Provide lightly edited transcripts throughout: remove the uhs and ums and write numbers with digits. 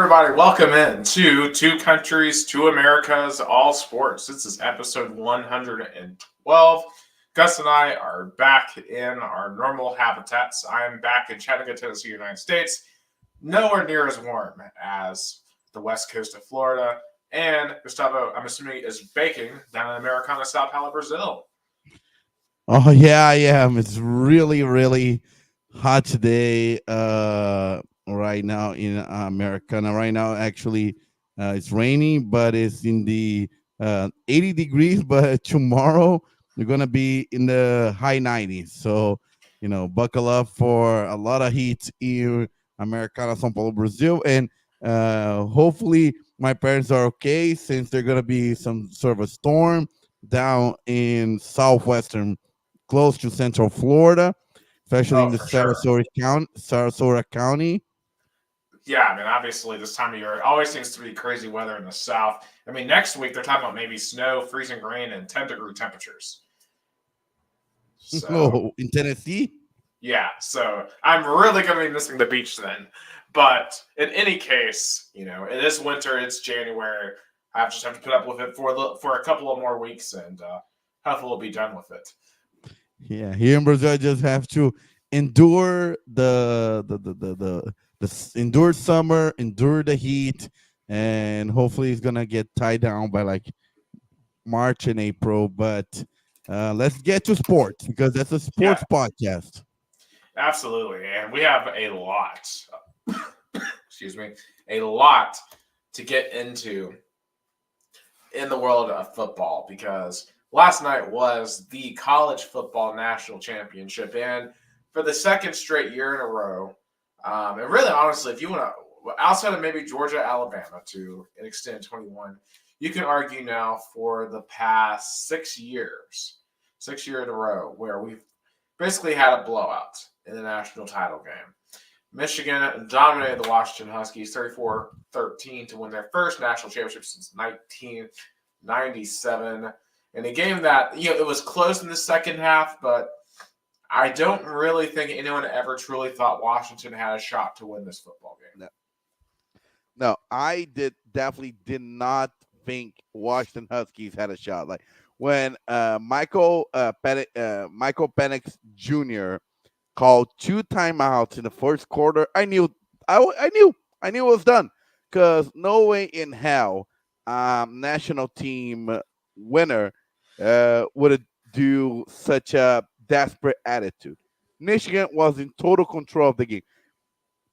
everybody. Welcome in to Two Countries, Two Americas, All Sports. This is episode 112. Gus and I are back in our normal habitats. I'm back in Chattanooga, Tennessee, United States. Nowhere near as warm as the west coast of Florida. And Gustavo, I'm assuming, is baking down in Americana, Sao Paulo, Brazil. Oh yeah, I am. It's really, really hot today. Right now in Americana. Right now, actually, it's raining, but it's in the 80 degrees. But tomorrow we're gonna be in the high 90s. So buckle up for a lot of heat in Americana, São Paulo, Brazil, and hopefully my parents are okay since they're gonna be some sort of a storm down in southwestern close to Central Florida, especially Oh, in the for sure. Sarasota County. Yeah, I mean, obviously, this time of year, it always seems to be crazy weather in the south. I mean, next week, they're talking about maybe snow, freezing rain, and 10-degree temperatures. So, Oh, in Tennessee. yeah, so I'm really going to be missing the beach then. But in any case, it is winter, it's January. I just have to put up with it for a couple of more weeks, and hopefully we'll be done with it. Yeah, here in Brazil, I just have to endure endure summer, endure the heat, and hopefully it's gonna get tied down by like March and April. But let's get to sports because that's a Yeah, sports podcast. absolutely. And we have a lot, excuse me, a lot to get into in the world of football because last night was the college football national championship, and for the second straight year in a row, and really honestly, if you want to, outside of maybe Georgia, Alabama to an extent 21, you can argue now for the past 6 years, 6 year in a row, where we've basically had a blowout in the national title game. Michigan dominated the Washington Huskies 34-13 to win their first national championship since 1997. In a game that, it was close in the second half, but I don't really think anyone ever truly thought Washington had a shot to win this football game. No, no, I definitely did not think Washington Huskies had a shot. Like when Michael Penix Jr. called two timeouts in the first quarter, I knew I knew it was done because no way in hell national team winner would do such a desperate attitude. Michigan was in total control of the game.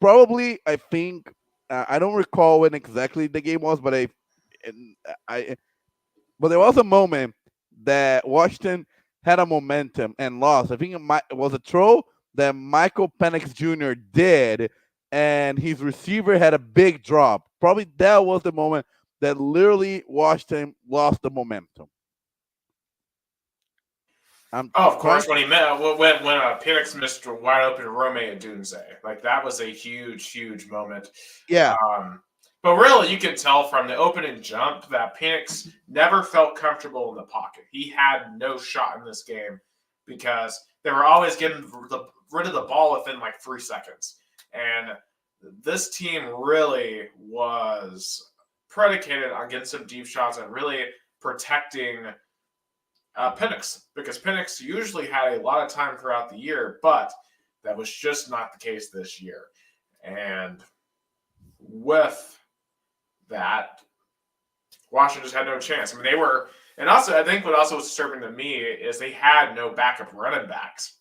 Probably, I think I don't recall when exactly the game was, but and I but there was a moment that Washington had a momentum and lost. I think it was a throw that Michael Penix Jr. did, and his receiver had a big drop. Probably that was the moment that literally Washington lost the momentum. I'm Oh, of trying course, to. when Penix missed a wide open Rome Dunze, like that was a huge, huge moment. Yeah, Um, but really, you could tell from the opening jump that Penix never felt comfortable in the pocket. He had no shot in this game because they were always getting rid of the ball within like 3 seconds. And this team really was predicated on getting some deep shots and really protecting Penix, because Penix usually had a lot of time throughout the year, but that was just not the case this year. And with that, Washington just had no chance. I mean, they were, and also I think what also was disturbing to me is they had no backup running backs.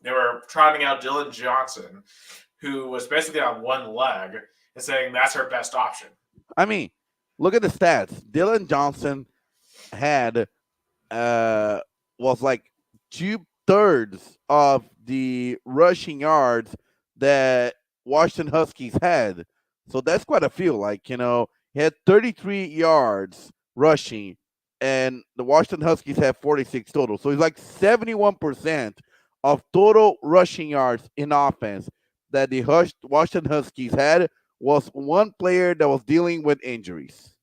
They were trotting out Dylan Johnson, who was basically on one leg, and saying that's our best option. I mean, look at the stats. Dylan Johnson had uh was like 2/3 of the rushing yards that Washington Huskies had. So that's quite a few. Like, he had 33 yards rushing and the Washington Huskies had 46 total. So he's like 71% of total rushing yards in offense that the Washington Huskies had was one player that was dealing with injuries.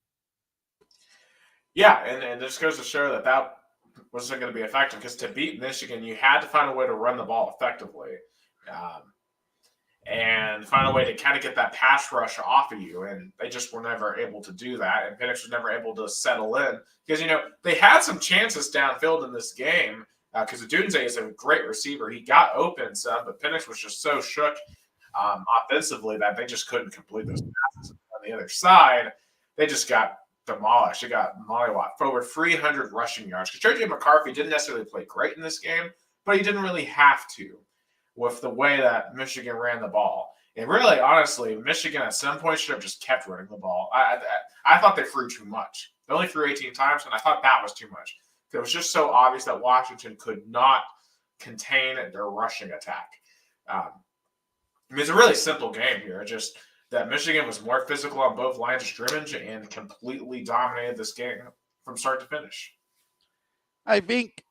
Yeah, and it just goes to show that wasn't going to be effective because to beat Michigan, you had to find a way to run the ball effectively. Um, and find a way to kind of get that pass rush off of you. And they just were never able to do that. And Penix was never able to settle in because, they had some chances downfield in this game because Odunze is a great receiver. He got open some, but Penix was just so shook offensively that they just couldn't complete those passes. On the other side, they just got demolished. They got mollywopped for over 300 rushing yards. Because J.J. McCarthy didn't necessarily play great in this game, but he didn't really have to with the way that Michigan ran the ball. And really, honestly, Michigan at some point should have just kept running the ball. I thought they threw too much. They only threw 18 times, and I thought that was too much. It was just so obvious that Washington could not contain their rushing attack. It's a really simple game here. Just that Michigan was more physical on both lines of scrimmage and completely dominated this game from start to finish. I think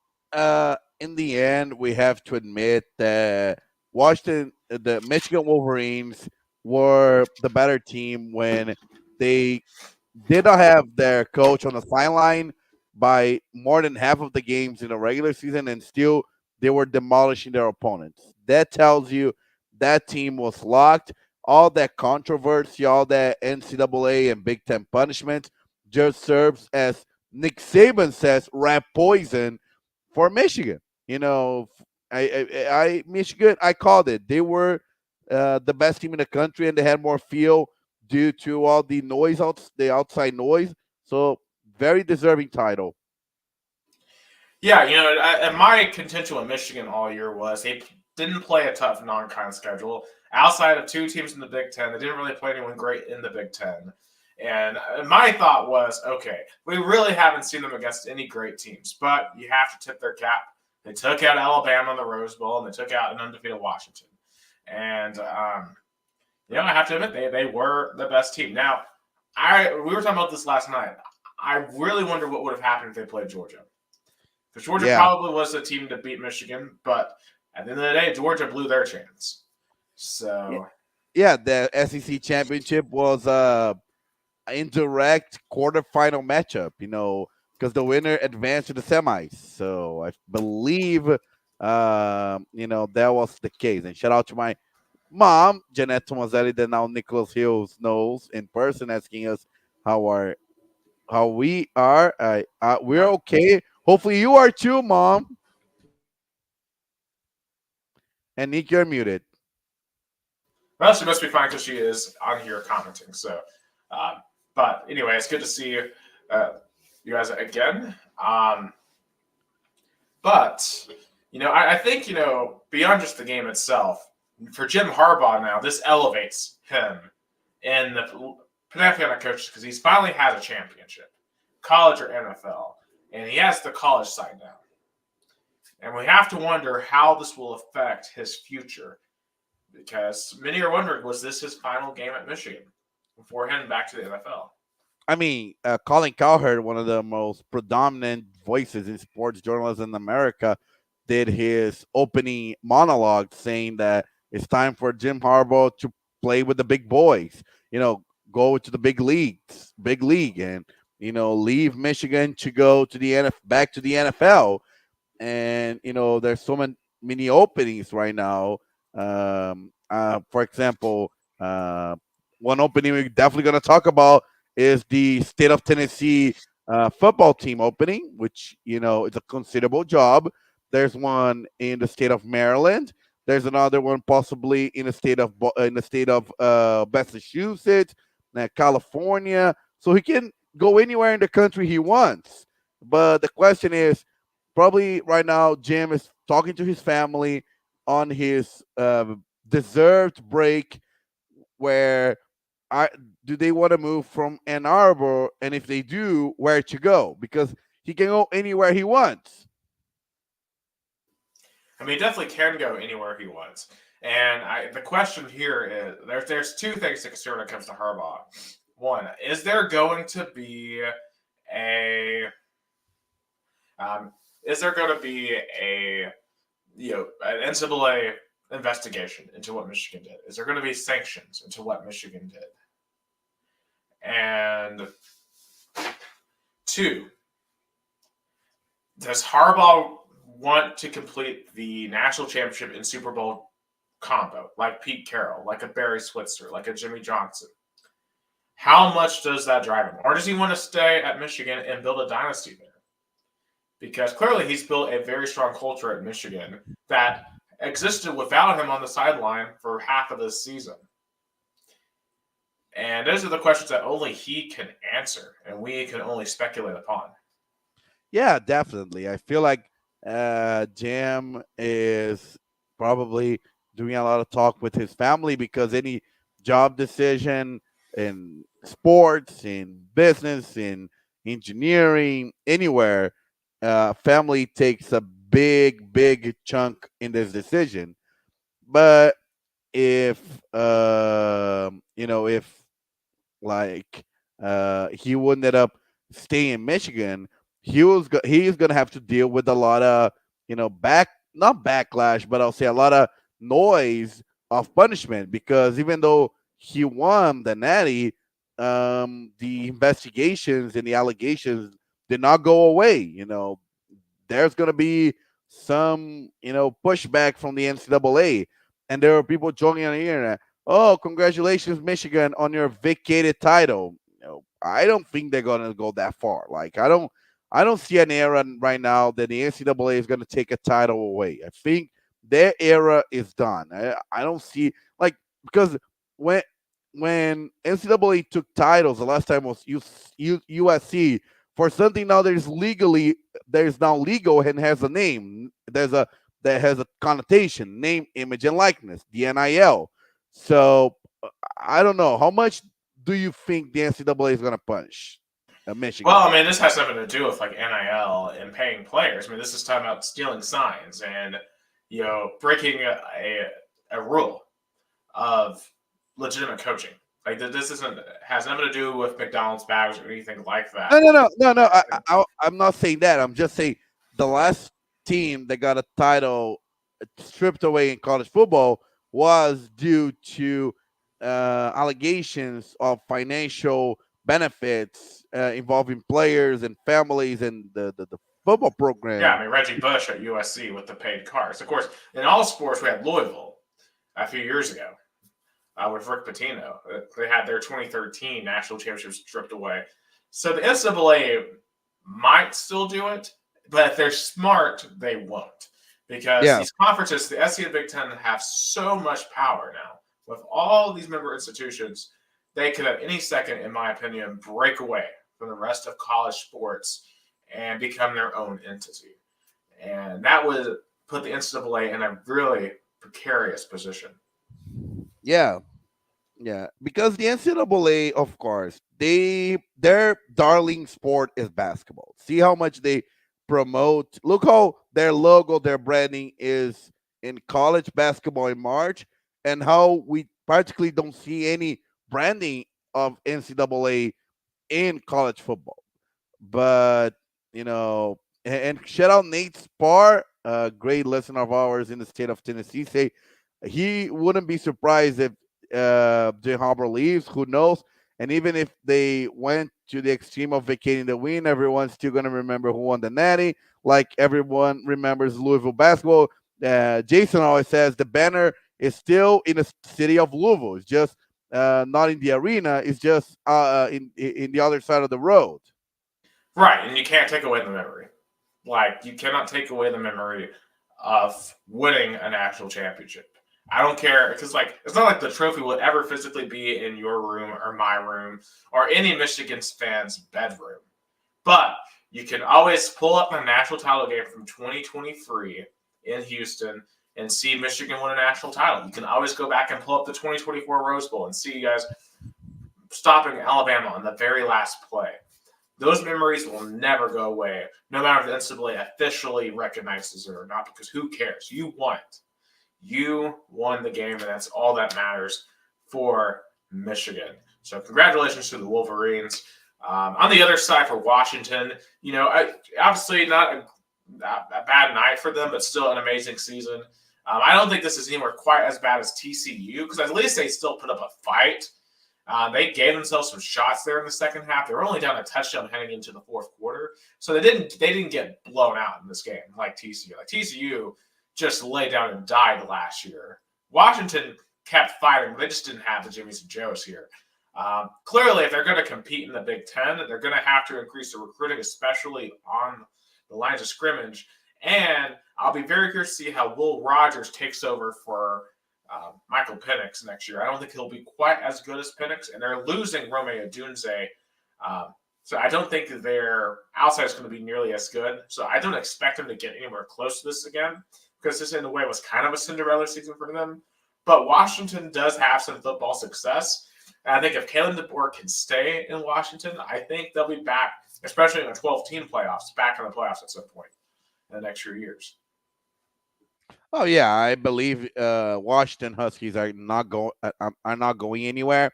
in the end, we have to admit that the Michigan Wolverines were the better team when they did not have their coach on the sideline by more than half of the games in the regular season, and still they were demolishing their opponents. That tells you that team was locked. All that controversy, all that NCAA and Big Ten punishment just serves as Nick Saban says, rat poison for Michigan. Michigan, I called it. They were the best team in the country, and they had more feel due to all the noise the outside noise. So very deserving title. Yeah, and my contention with Michigan all year was they didn't play a tough non-con schedule. Outside of two teams in the Big Ten, they didn't really play anyone great in the Big Ten. And my thought was, okay, we really haven't seen them against any great teams, but you have to tip their cap. They took out Alabama in the Rose Bowl, and they took out an undefeated Washington. And, I have to admit, they were the best team. Now, we were talking about this last night. I really wonder what would have happened if they played Georgia. Because Georgia probably was the team to beat Michigan, but at the end of the day, Georgia blew their chance. So, yeah, the SEC championship was indirect quarterfinal matchup, because the winner advanced to the semis. So I believe, that was the case. And shout out to my mom, Jeanette Tomazeli, that now Nicholas Hills knows in person, asking us how we are. We're okay. Hopefully you are too, Mom. And Nick, you're muted. well, she must be fine because she is on here commenting. So, but anyway, it's good to see you guys again. But I think beyond just the game itself, for Jim Harbaugh now, this elevates him in the pantheon of coaches because he's finally had a championship, college or NFL, and he has the college side now. And we have to wonder how this will affect his future because many are wondering, was this his final game at Michigan before heading back to the NFL? I mean, Colin Cowherd, one of the most predominant voices in sports journalism in America, did his opening monologue saying that it's time for Jim Harbaugh to play with the big boys, go to the big league, and leave Michigan to go to the back to the NFL. And there's so many openings right now. For example, one opening we're definitely going to talk about is the state of Tennessee football team opening, which is a considerable job. There's one in the state of Maryland. There's another one possibly in the state of Massachusetts, California. So he can go anywhere in the country he wants. But the question is, probably right now, Jim is talking to his family on his deserved break, where do they want to move from Ann Arbor, and if they do, where to go? Because he can go anywhere he wants. I mean, he definitely can go anywhere he wants. And the question here is there's two things to consider when it comes to Harbaugh. One, is there going to be a an NCAA investigation into what Michigan did? Is there going to be sanctions into what Michigan did? And two, does Harbaugh want to complete the national championship in Super Bowl combo, like Pete Carroll, like a Barry Switzer, like a Jimmy Johnson. How much does that drive him? Or does he want to stay at Michigan and build a dynasty there? Because clearly he's built a very strong culture at Michigan that existed without him on the sideline for half of this season. And those are the questions that only he can answer, and we can only speculate upon. Yeah, definitely. I feel like Jam is probably doing a lot of talk with his family because any job decision in sports, in business, in engineering, anywhere, family takes a big chunk in this decision. But if if like he would end up staying in Michigan, he's gonna have to deal with a lot of back not backlash, but I'll say a lot of noise of punishment because even though he won the Natty, the investigations and the allegations did not go away. There's going to be some, pushback from the NCAA. And there are people joining on the internet. Oh, congratulations, Michigan, on your vacated title. I don't think they're going to go that far. Like, I don't see an era right now that the NCAA is going to take a title away. I think their era is done. I don't see because when when NCAA took titles, the last time was USC for something now there's now legal and has a name. That has a connotation, name, image, and likeness, the NIL. So I don't know. How much do you think the NCAA is going to punish Well, Michigan? I mean, this has nothing to do with like NIL and paying players. I mean, this is talking about stealing signs and breaking a rule of legitimate coaching. Like this isn't has nothing to do with McDonald's bags or anything like No, that. no, no, no, no. I'm not saying that. I'm just saying the last team that got a title stripped away in college football was due to allegations of financial benefits involving players and families and the football Yeah, I program. mean Reggie Bush at USC with the paid cars. Of course, in all sports we had Louisville a few years ago with Rick Pitino. They had their 2013 national championship stripped away. So the NCAA might still do it, but if they're smart, they won't. Because Yeah, these conferences, the SEC and Big Ten, have so much power now. With all these member institutions, they could at any second, in my opinion, break away from the rest of college sports and become their own entity. And that would put the NCAA in a really precarious position. yeah. Yeah, because the NCAA, of course, their darling sport is basketball. See how much they promote. Look how their logo, their branding is in college basketball in March, and how we practically don't see any branding of NCAA in college football. But and shout out Nate Spar, a great listener of ours in the state of Tennessee. Say he wouldn't be surprised if Jay Harbour leaves. Who knows? And even if they went to the extreme of vacating the win, everyone's still gonna remember who won the Natty. Like everyone remembers Louisville basketball. Jason always says the banner is still in the city of Louisville. It's just not in the arena. It's just in the other side of the road. Right, and you can't take away the memory. Like, you cannot take away the memory of winning a national championship. I don't care because, like, it's not like the trophy will ever physically be in your room or my room or any Michigan fan's bedroom. But you can always pull up the national title game from 2023 in Houston and see Michigan win a national title. You can always go back and pull up the 2024 Rose Bowl and see you guys stopping Alabama on the very last play. Those memories will never go away, no matter if the NCAA officially recognizes it or not, because who cares? You won it. You won the game, and that's all that matters for Michigan. So congratulations to the Wolverines. On the other side for Washington, obviously not a bad night for them, but still an amazing season. I don't think this is anywhere quite as bad as TCU, because at least they still put up a fight. They gave themselves some shots there in the second half. They were only down a touchdown heading into the fourth quarter, so they didn't get blown out in this game like TCU. Like TCU just laid down and died last year Washington kept fighting, but they just didn't have the Jimmys and Joes here. Clearly, if they're going to compete in the Big Ten, they're going to have to increase the recruiting, especially on the lines of scrimmage. And I'll be very curious to see how Will Rogers takes over for Michael Penix next year. I don't think he'll be quite as good as Penix, and they're losing Romeo Dunze. So I don't think that their outside is going to be nearly as good. So I don't expect them to get anywhere close to this again, because this, in a way, was kind of a Cinderella season for them. But Washington does have some football success. And I think if Kalen DeBoer can stay in Washington, I think they'll be back, especially in the 12-team playoffs, back in the playoffs at some point in the next few years. Oh yeah, I believe Washington Huskies are not going anywhere.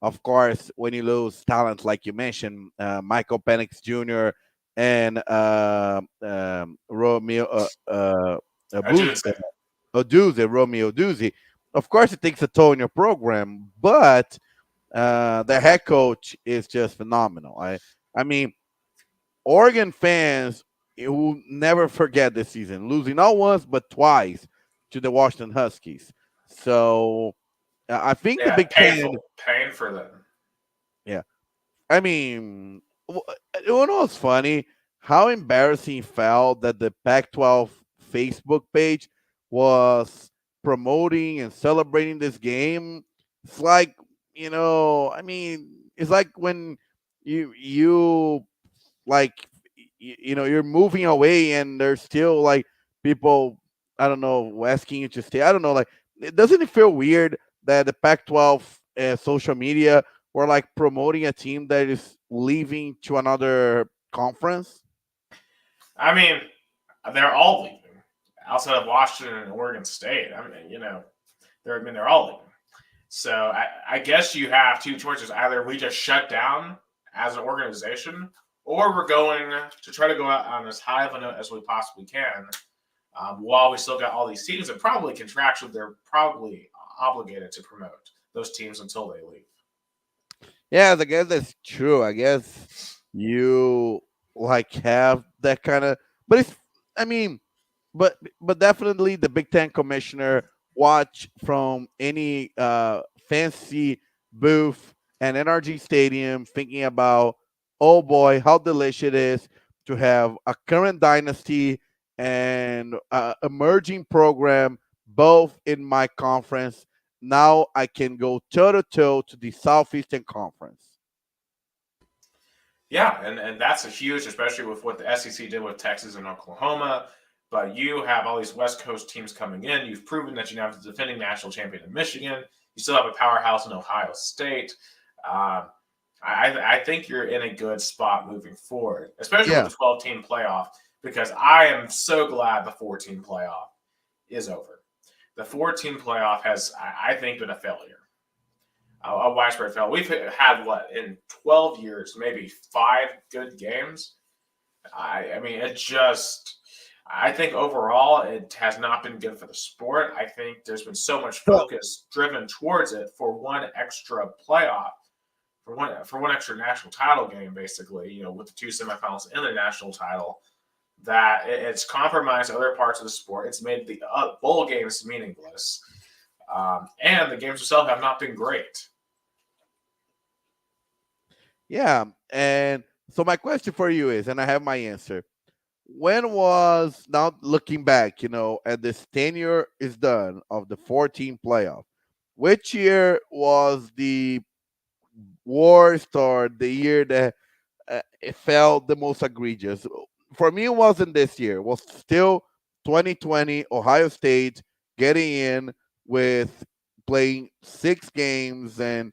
Of course, when you lose talent like you mentioned, Michael Penix Jr. and Romeo Romeo Duzzi, of course it takes a toll in your program, but the head coach is just phenomenal. I mean, Oregon fans will never forget this season, losing not once but twice to the Washington Huskies. So I think the Yeah, Big Ten. pain for them. Yeah, I mean, you know what's funny? How embarrassing it felt that the Pac-12 Facebook page was promoting and celebrating this game. It's like, I mean, it's like when you like you're moving away and there's still like people, I don't know, asking you to stay. I don't know, like, doesn't it feel weird that the Pac-12 social media were like promoting a team that is leaving to another conference? I mean, they're all leaving outside of Washington and Oregon State. I mean, they're all leaving. So I guess you have two choices: either we just shut down as an organization, or we're going to try to go out on as high of a note as we possibly can, while we still got all these teams, and probably contractually they're probably obligated to promote those teams until they leave. Yeah, I guess that's true. I guess you like have that kind of, but it's, I mean, but definitely the Big Ten commissioner watch from any fancy booth and NRG Stadium, thinking about, oh boy, how delicious it is to have a current dynasty and emerging program both in my conference. Now I can go toe to toe to the Southeastern Conference. Yeah, and that's a huge, especially with what the SEC did with Texas and Oklahoma. But you have all these West Coast teams coming in. You've proven that you have the defending national champion in Michigan. You still have a powerhouse in Ohio State. Um, I think you're in a good spot moving forward, especially with Yeah. the 12-team playoff, because I am so glad the 14 playoff is over. The 14 playoff has, I think, been a failure, a widespread failure. We've had, what, in 12 years, maybe 5 good games. I mean, it just, I think overall it has not been good for the sport. I think there's been so much So focus driven towards it for one extra playoff, for one extra national title game, basically, with the two semifinals and the national title, that it's compromised other parts of the sport. It's made the bowl games meaningless, and the games themselves have not been great. yeah, and so my question for you is, and I have my answer. When was, now looking back, at this tenure is done of the 14 playoff, which year was the worst or the year that it felt the most egregious? For me, it wasn't this year. It was still 2020 Ohio State getting in with playing 6 games and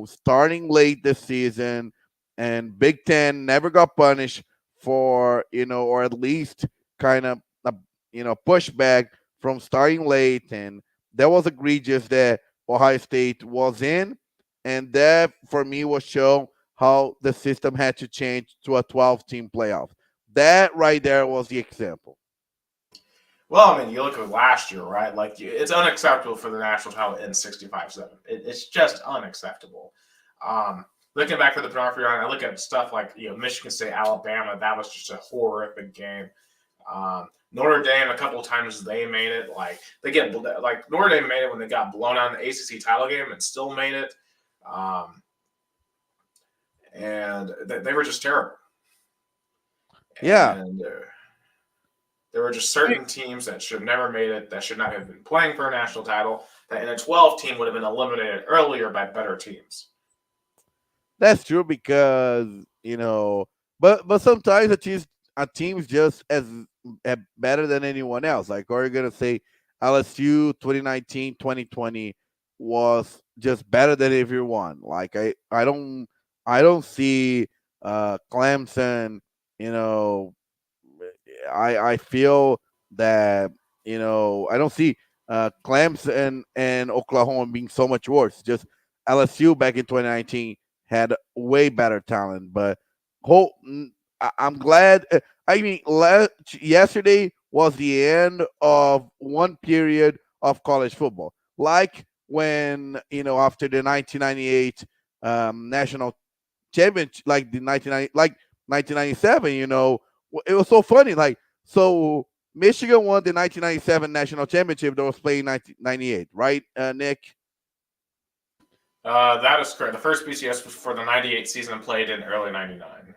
starting late this season, and Big Ten never got punished for or at least kind of pushback from starting late, and that was egregious that Ohio State was in, and that for me was show how the system had to change to a 12-team playoff. That right there was the example. Well, I mean, you look at last year, right? Like, it's unacceptable for the national title in 65-7. It's just unacceptable. Looking back for the pornography round, I look at stuff like Michigan State, Alabama. That was just a horrific game. Notre Dame, a couple of times they made it. Like Notre Dame made it when they got blown out in the ACC title game and still made it. And they were just terrible. Yeah. And there were just certain teams that should have never made it, that should not have been playing for a national title, that in a 12 team would have been eliminated earlier by better teams. That's true because but sometimes a team's just as better than anyone else. Like, are you gonna say LSU 2019, 2020 was just better than everyone? Like, I don't see Clemson. You know, I feel that I don't see Clemson and Oklahoma being so much worse. Just LSU back in 2019 had way better talent, but whole I'm glad. I mean, yesterday was the end of one period of college football, like when after the 1998 national championship, like the 1990, like 1997. It was so funny. Like, so Michigan won the 1997 national championship that was played in 1998, right, Nick? That is correct. The first BCS was for the 98 season and played in early 99.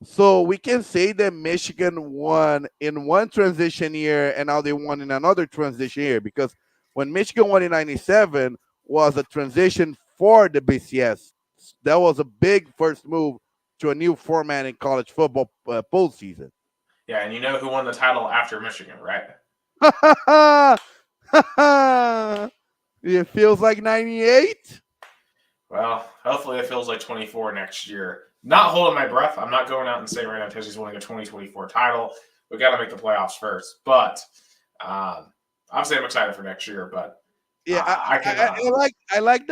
So we can say that Michigan won in one transition year, and now they won in another transition year, because when Michigan won in '97 was a transition for the BCS. That was a big first move to a new format in college football postseason. Yeah, and you know who won the title after Michigan, right? It feels like '98. Well, hopefully it feels like 24 next year. Not holding my breath. I'm not going out and saying right now because he's winning a 2024 title. We got to make the playoffs first. But obviously, I'm excited for next year. But Yeah, I cannot. I like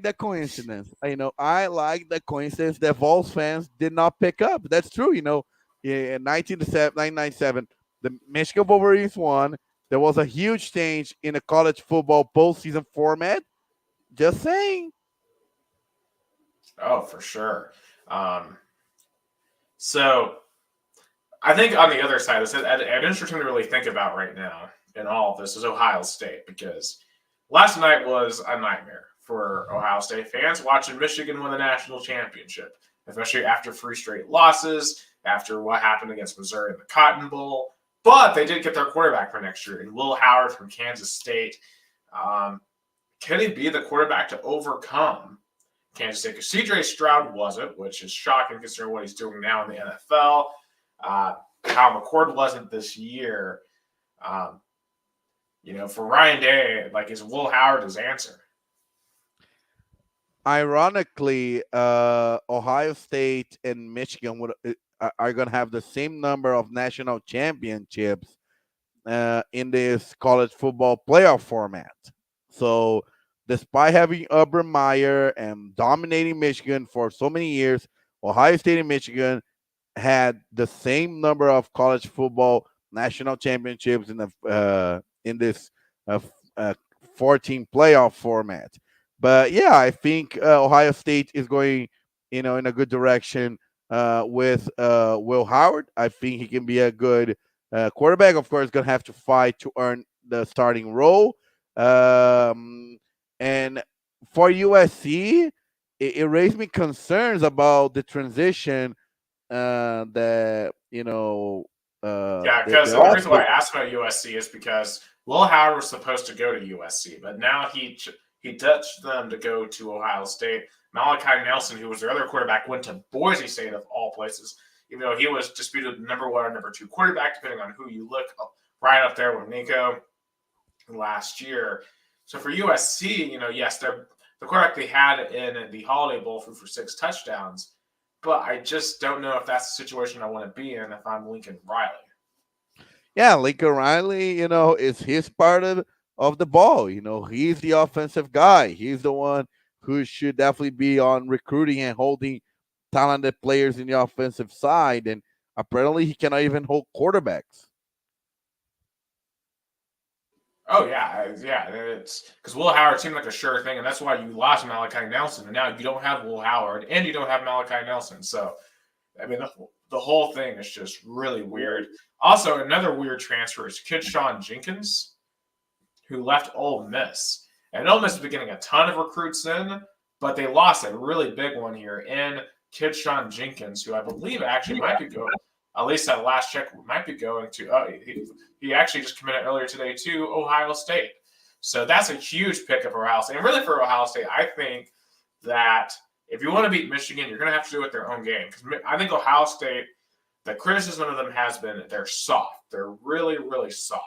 that coincidence. I like the coincidence that Vols fans did not pick up. That's true. In 1997, the Michigan Wolverines won. There was a huge change in the college football postseason format. Just saying. Oh, for sure. Um, so I think on the other side, an interesting to really think about right now in all of this is Ohio State, because last night was a nightmare for Ohio State fans watching Michigan win the national championship, especially after three straight losses, after what happened against Missouri in the Cotton Bowl. But they did get their quarterback for next year, and Will Howard from Kansas State. Can he be the quarterback to overcome Kansas State? Because CJ Stroud wasn't, which is shocking considering what he's doing now in the NFL. Kyle McCord wasn't this year. For Ryan Day, like, is Will Howard his answer? Ironically, Ohio State and Michigan are going to have the same number of national championships in this college football playoff format. So, despite having Urban Meyer and dominating Michigan for so many years, Ohio State and Michigan had the same number of college football national championships in this uh, 14 playoff format. But yeah, I think Ohio State is going, in a good direction with Will Howard. I think he can be a good quarterback. Of course, going to have to fight to earn the starting role. And for USC, it raised me concerns about the transition that Yeah, because the reason why I asked about USC is because Will Howard was supposed to go to USC, but now he touched them to go to Ohio State. Malachi Nelson, who was their other quarterback, went to Boise State of all places, even though he was disputed number one or number two quarterback, depending on who you look, right up there with Nico last year. So for USC, yes, the quarterback they had in the Holiday Bowl threw for 6 touchdowns, but I just don't know if that's the situation I want to be in if I'm Lincoln Riley. Yeah, Lincoln Riley, is his part of the ball. He's the offensive guy. He's the one who should definitely be on recruiting and holding talented players in the offensive side. And apparently, he cannot even hold quarterbacks. Oh yeah. It's because Will Howard seemed like a sure thing, and that's why you lost Malachi Nelson, and now you don't have Will Howard and you don't have Malachi Nelson. So, I mean, the the whole thing is just really weird. Also, another weird transfer is Kid Sean Jenkins, who left Ole Miss. And Ole Miss has been getting a ton of recruits in, but they lost a really big one here in Kid Sean Jenkins, who I believe actually might be going, at least at last check, might be going to, he actually just committed earlier today to Ohio State. So that's a huge pickup for Ohio State. And really for Ohio State, I think that if you want to beat Michigan, you're going to have to do it their own game. Because I think Ohio State, the criticism of them has been they're soft. They're really, really soft.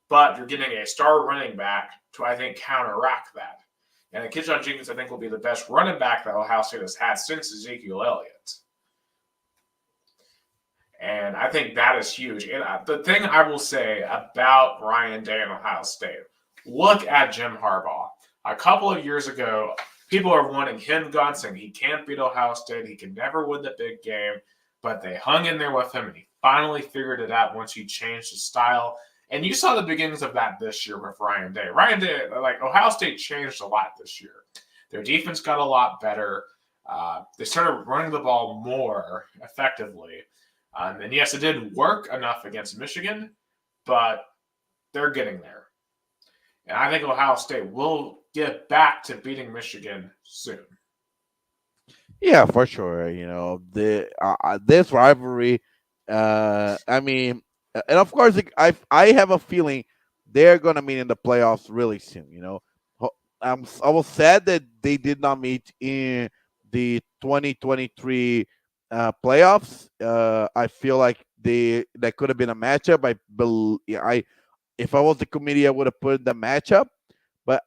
But you're getting a star running back to, I think, counteract that. And Kid Sean Jenkins, I think, will be the best running back that Ohio State has had since Ezekiel Elliott. And I think that is huge. And the thing I will say about Ryan Day and Ohio State, look at Jim Harbaugh. A couple of years ago, people are wanting him gone, saying he can't beat Ohio State. He can never win the big game. But they hung in there with him, and he finally figured it out once he changed his style. And you saw the beginnings of that this year with Ryan Day. Ryan Day, like Ohio State changed a lot this year. Their defense got a lot better. They started running the ball more effectively. And yes, it didn't work enough against Michigan, but they're getting there. And I think Ohio State will get back to beating Michigan soon. Yeah, for sure. This rivalry. I mean, and of course, I have a feeling they're gonna meet in the playoffs really soon. I was sad that they did not meet in the 2023 playoffs. I feel like that could have been a matchup. If I was the committee, I would have put the matchup. But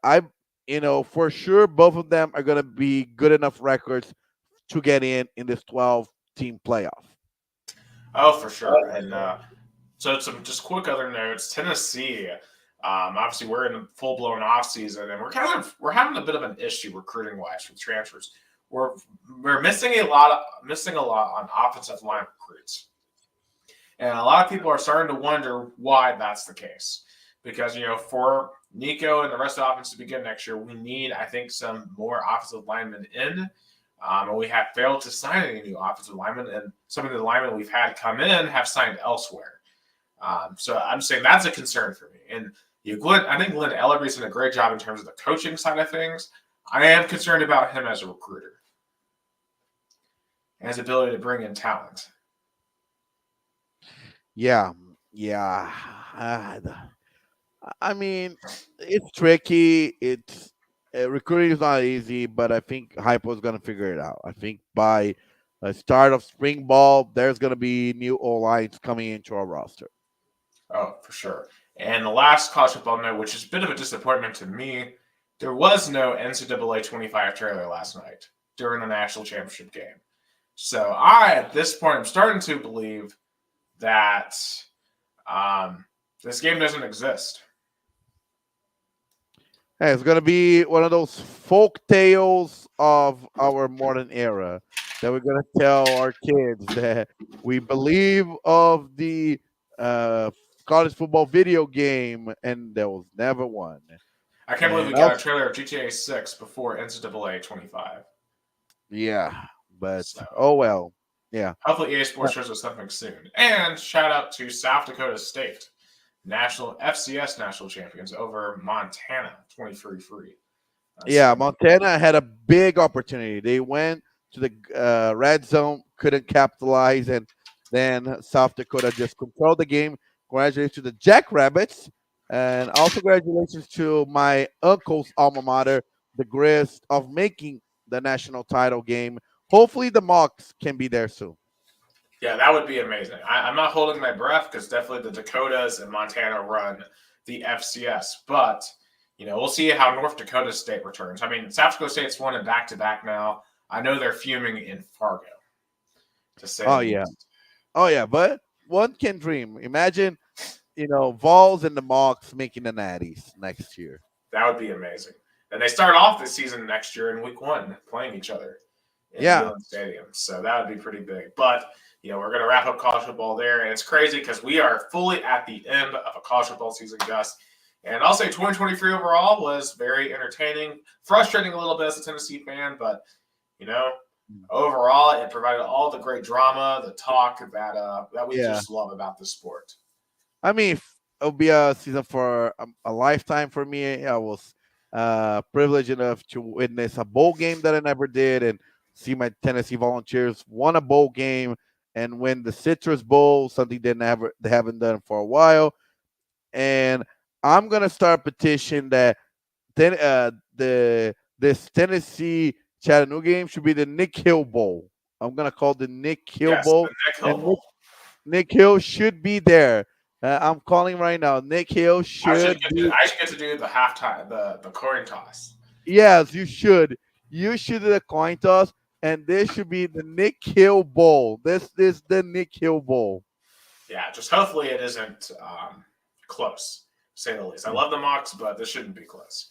for sure, both of them are gonna be good enough records to get in this 12-team playoff. Oh, for sure. And so some just quick other notes. Tennessee, obviously we're in a full-blown offseason, and we're having a bit of an issue recruiting-wise with transfers. We're missing a lot on offensive line recruits. And a lot of people are starting to wonder why that's the case. Because, for Nico and the rest of the offense to begin next year, we need, I think, some more offensive linemen in. And we have failed to sign any new offensive linemen, and some of the linemen we've had come in have signed elsewhere. So I'm saying that's a concern for me. And I think Glenn Ellerby's done a great job in terms of the coaching side of things. I am concerned about him as a recruiter and his ability to bring in talent. Yeah. I mean, it's tricky. Recruiting is not easy, but I think Hypo is going to figure it out. I think by the start of spring ball, there's going to be new O-lines coming into our roster. Oh, for sure. And the last college football note, which is a bit of a disappointment to me, there was no NCAA 25 trailer last night during the national championship game. So at this point, I'm starting to believe that this game doesn't exist. Hey, it's going to be one of those folk tales of our modern era that we're going to tell our kids that we believe of the college football video game, and there was never one. I can't believe we got a trailer of GTA 6 before NCAA 25. Yeah, but oh well. Yeah. Hopefully EA Sports shows us something soon. And shout out to South Dakota State, FCS national champions over Montana, 23-3. Yeah, Montana had a big opportunity. They went to the red zone, couldn't capitalize, and then South Dakota just controlled the game. Congratulations to the Jackrabbits, and also congratulations to my uncle's alma mater, the Grist, of making the national title game. Hopefully the Mocs can be there soon. Yeah, that would be amazing. I'm not holding my breath because definitely the Dakotas and Montana run the FCS. But, we'll see how North Dakota State returns. I mean, South Dakota State's won in back-to-back now. I know they're fuming in Fargo, to say the least. Oh, yeah, but one can dream. Imagine, Vols and the Mocs making the Natties next year. That would be amazing. And they start off this season next year in week 1 playing each other in Neyland Stadium. So that would be pretty big. But, we're going to wrap up college football there. And it's crazy because we are fully at the end of a college football season, Gus. And I'll say 2023 overall was very entertaining, frustrating a little bit as a Tennessee fan. But, overall, it provided all the great drama, the talk that we Yeah. just love about the sport. I mean, it'll be a season for a lifetime for me. I was privileged enough to witness a bowl game that I never did, and see my Tennessee Volunteers won a bowl game and win the Citrus Bowl, something they haven't done for a while. And I'm gonna start a petition that the this Tennessee Chattanooga game should be the Nick Hill Bowl. I'm gonna call it the Nick Hill Yes, the Bowl, Nick Hill and Nick Bowl. Nick Hill should be there. I'm calling right now. Nick Hill should be. I should get to do the halftime, the coin toss. Yes, you should. You should do the coin toss, and this should be the Nick Hill Bowl. This is the Nick Hill Bowl. Yeah, just hopefully it isn't close, to say the least. I love the mocks, but this shouldn't be close.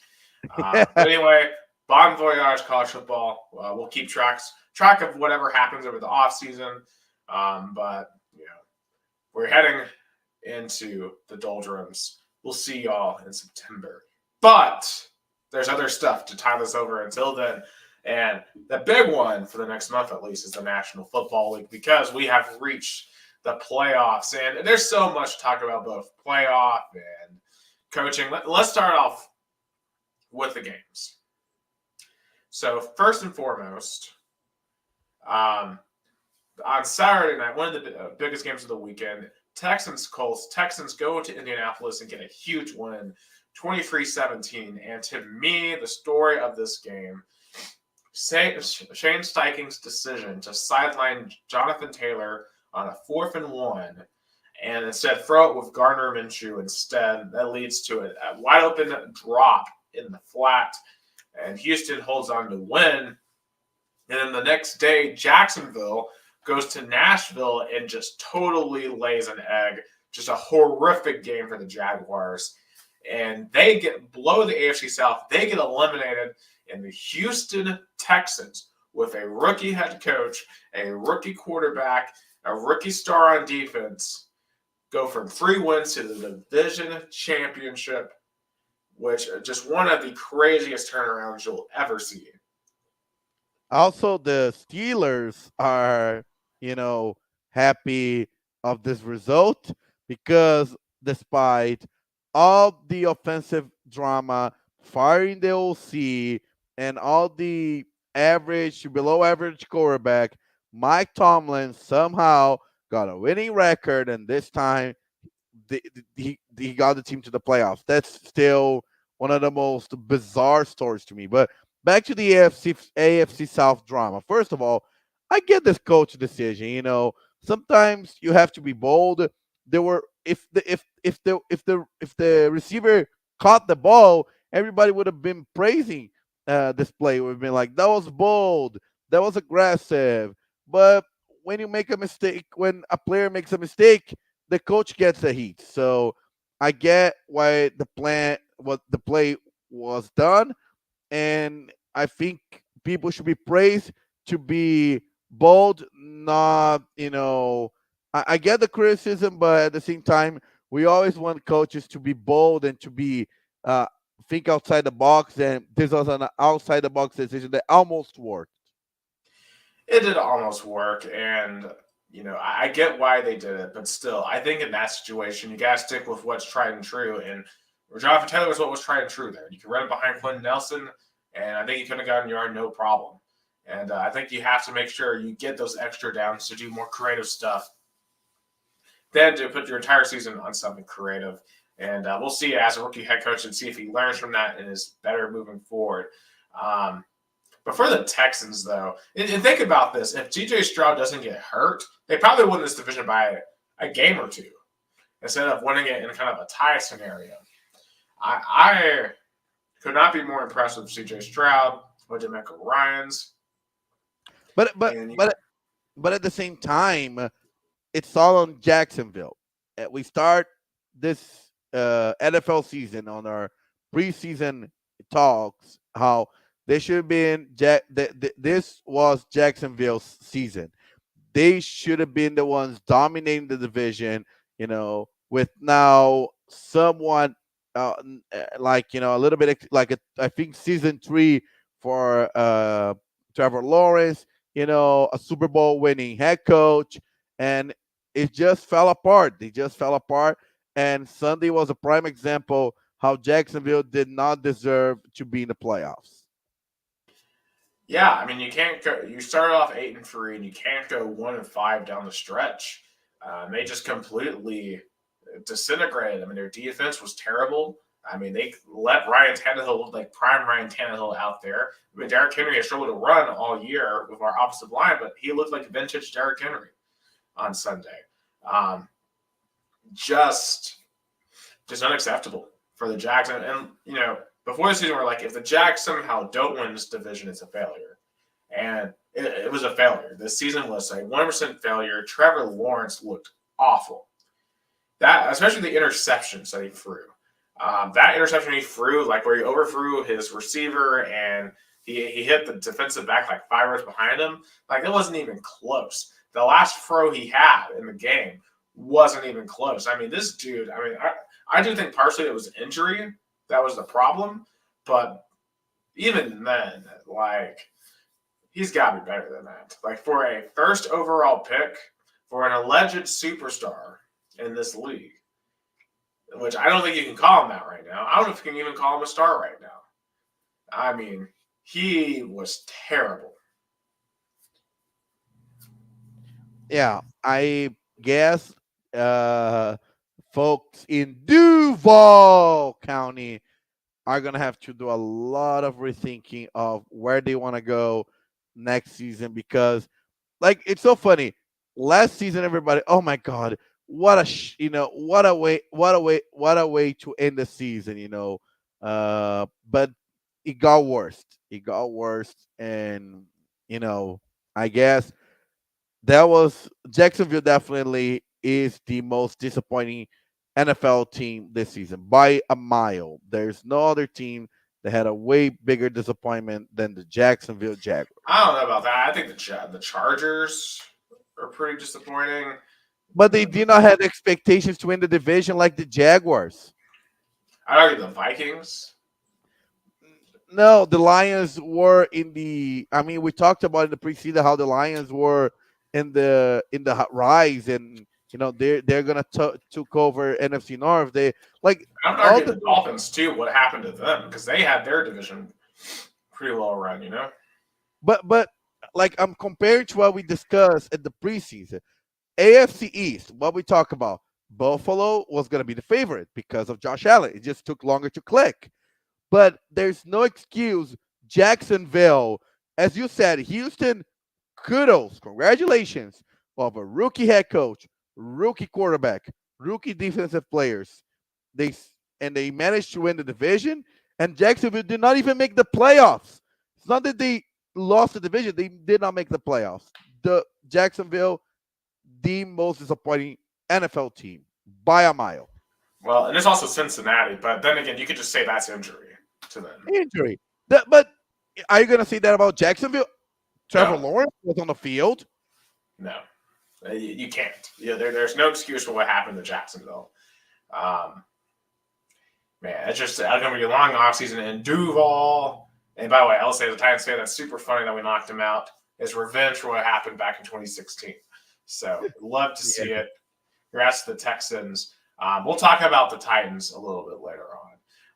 But anyway, bon voyage, college football. We'll keep track of whatever happens over the off season. But we're heading into the doldrums. We'll see y'all in September. But there's other stuff to tie this over until then. And the big one for the next month, at least, is the National Football League, because we have reached the playoffs. And there's so much to talk about, both playoff and coaching. Let's start off with the games. So first and foremost, on Saturday night, one of the biggest games of the weekend, Texans-Colts. Texans go to Indianapolis and get a huge win, 23-17. And to me, the story of this game, Shane Steichen's decision to sideline Jonathan Taylor on a 4th and 1 and instead throw it with Gardner Minshew instead, that leads to a wide open drop in the flat, and Houston holds on to win. And then the next day, Jacksonville goes to Nashville and just totally lays an egg. Just a horrific game for the Jaguars. And they below the AFC South, they get eliminated, and the Houston Texans, with a rookie head coach, a rookie quarterback, a rookie star on defense, go from 3 wins to the division championship, which just one of the craziest turnarounds you'll ever see. Also, the Steelers are, you know, happy of this result because despite all the offensive drama, firing the OC, and all the average to below average quarterback, Mike Tomlin somehow got a winning record, and this time he got the team to the playoffs. That's still one of the most bizarre stories to me. But back to the AFC South drama. First of all, I get this coach decision. Sometimes you have to be bold. There were if the receiver caught the ball, everybody would have been praising this play. Would have been like, that was bold, that was aggressive. But when you make a mistake, when a player makes a mistake, the coach gets the heat. So I get why what the play was done, and I think people should be praised to be bold. Not, I get the criticism, but at the same time, we always want coaches to be bold and to be uh, think outside the box. And this was an outside the box decision that almost worked. It did almost work, and I get why they did it, but still, I think in that situation, you gotta stick with what's tried and true. And Jonathan Taylor was what was tried and true there. You can run it behind Quentin Nelson, and I think he could have gotten yard no problem. And I think you have to make sure you get those extra downs to do more creative stuff than to put your entire season on something creative. And we'll see as a rookie head coach and see if he learns from that and is better moving forward. But for the Texans, though, and think about this. If G.J. Stroud doesn't get hurt, they probably win this division by a game or two instead of winning it in kind of a tie scenario. I could not be more impressed with C.J. Stroud, with DeMeco Ryans. But at the same time, it's all on Jacksonville. We start this NFL season on our preseason talks how they should have been this was Jacksonville's season. They should have been the ones dominating the division, with now someone like, a little bit like I think season 3 for Trevor Lawrence. a Super Bowl winning head coach, and it just fell apart. They just fell apart. And Sunday was a prime example how Jacksonville did not deserve to be in the playoffs. Yeah, I mean, you can't go. You started off 8-3, and you can't go 1-5 down the stretch. They just completely disintegrated. I mean, their defense was terrible. I mean, they let Ryan Tannehill look like prime Ryan Tannehill out there. I mean, Derrick Henry has struggled to run all year with our offensive line, but he looked like vintage Derrick Henry on Sunday. Um, just, just unacceptable for the Jags. And before the season, we're like, if the Jags somehow don't win this division, it's a failure. And it was a failure. This season was a 100% failure. Trevor Lawrence looked awful. That, especially the interceptions that he threw. That interception he threw, like where he overthrew his receiver and he hit the defensive back like 5 yards behind him, like it wasn't even close. The last throw he had in the game wasn't even close. I mean, this dude, I do think partially it was injury that was the problem, but even then, like, he's got to be better than that. Like, for a first overall pick, for an alleged superstar in this league, which I don't think you can call him that right now. I don't know if you can even call him a star right now. I mean, he was terrible. Yeah, I guess folks in Duval County are gonna have to do a lot of rethinking of where they want to go next season because, like, it's so funny. Last season, everybody, oh my god, what a what a way to end the season, but it got worse. It got worse, and I guess that was Jacksonville. Definitely is the most disappointing NFL team this season by a mile. There's no other team that had a way bigger disappointment than the Jacksonville Jaguars. I don't know about that. I think the Chargers are pretty disappointing. But they did not have expectations to win the division like the Jaguars. I'd argue the Vikings. No, the Lions were in the. I mean, we talked about in the preseason how the Lions were in the rise, and they're gonna took over NFC North. They like I would all argue the. the Dolphins too. What happened to them? Because they had their division pretty well run. But like I'm comparing to what we discussed in the preseason. AFC East, what we talk about. Buffalo was gonna be the favorite because of Josh Allen. It just took longer to click. But there's no excuse. Jacksonville, as you said, Houston, kudos, congratulations of a rookie head coach, rookie quarterback, rookie defensive players. They and they managed to win the division, and Jacksonville did not even make the playoffs. It's not that they lost the division; they did not make the playoffs. The Jacksonville, the most disappointing NFL team by a mile. Well, and there's also Cincinnati, but then again, you could just say that's injury to them. Injury. But are you going to say that about Jacksonville? Trevor No, Lawrence was on the field. no, you can't. Yeah, there's no excuse for what happened to Jacksonville. Um, Man, it's just going to be a long offseason in Duval. And by the way, I'll say the Titans fan, that's super funny that we knocked him out. It's revenge for what happened back in 2016. So love to see it. Congrats to the Texans. We'll talk about the Titans a little bit later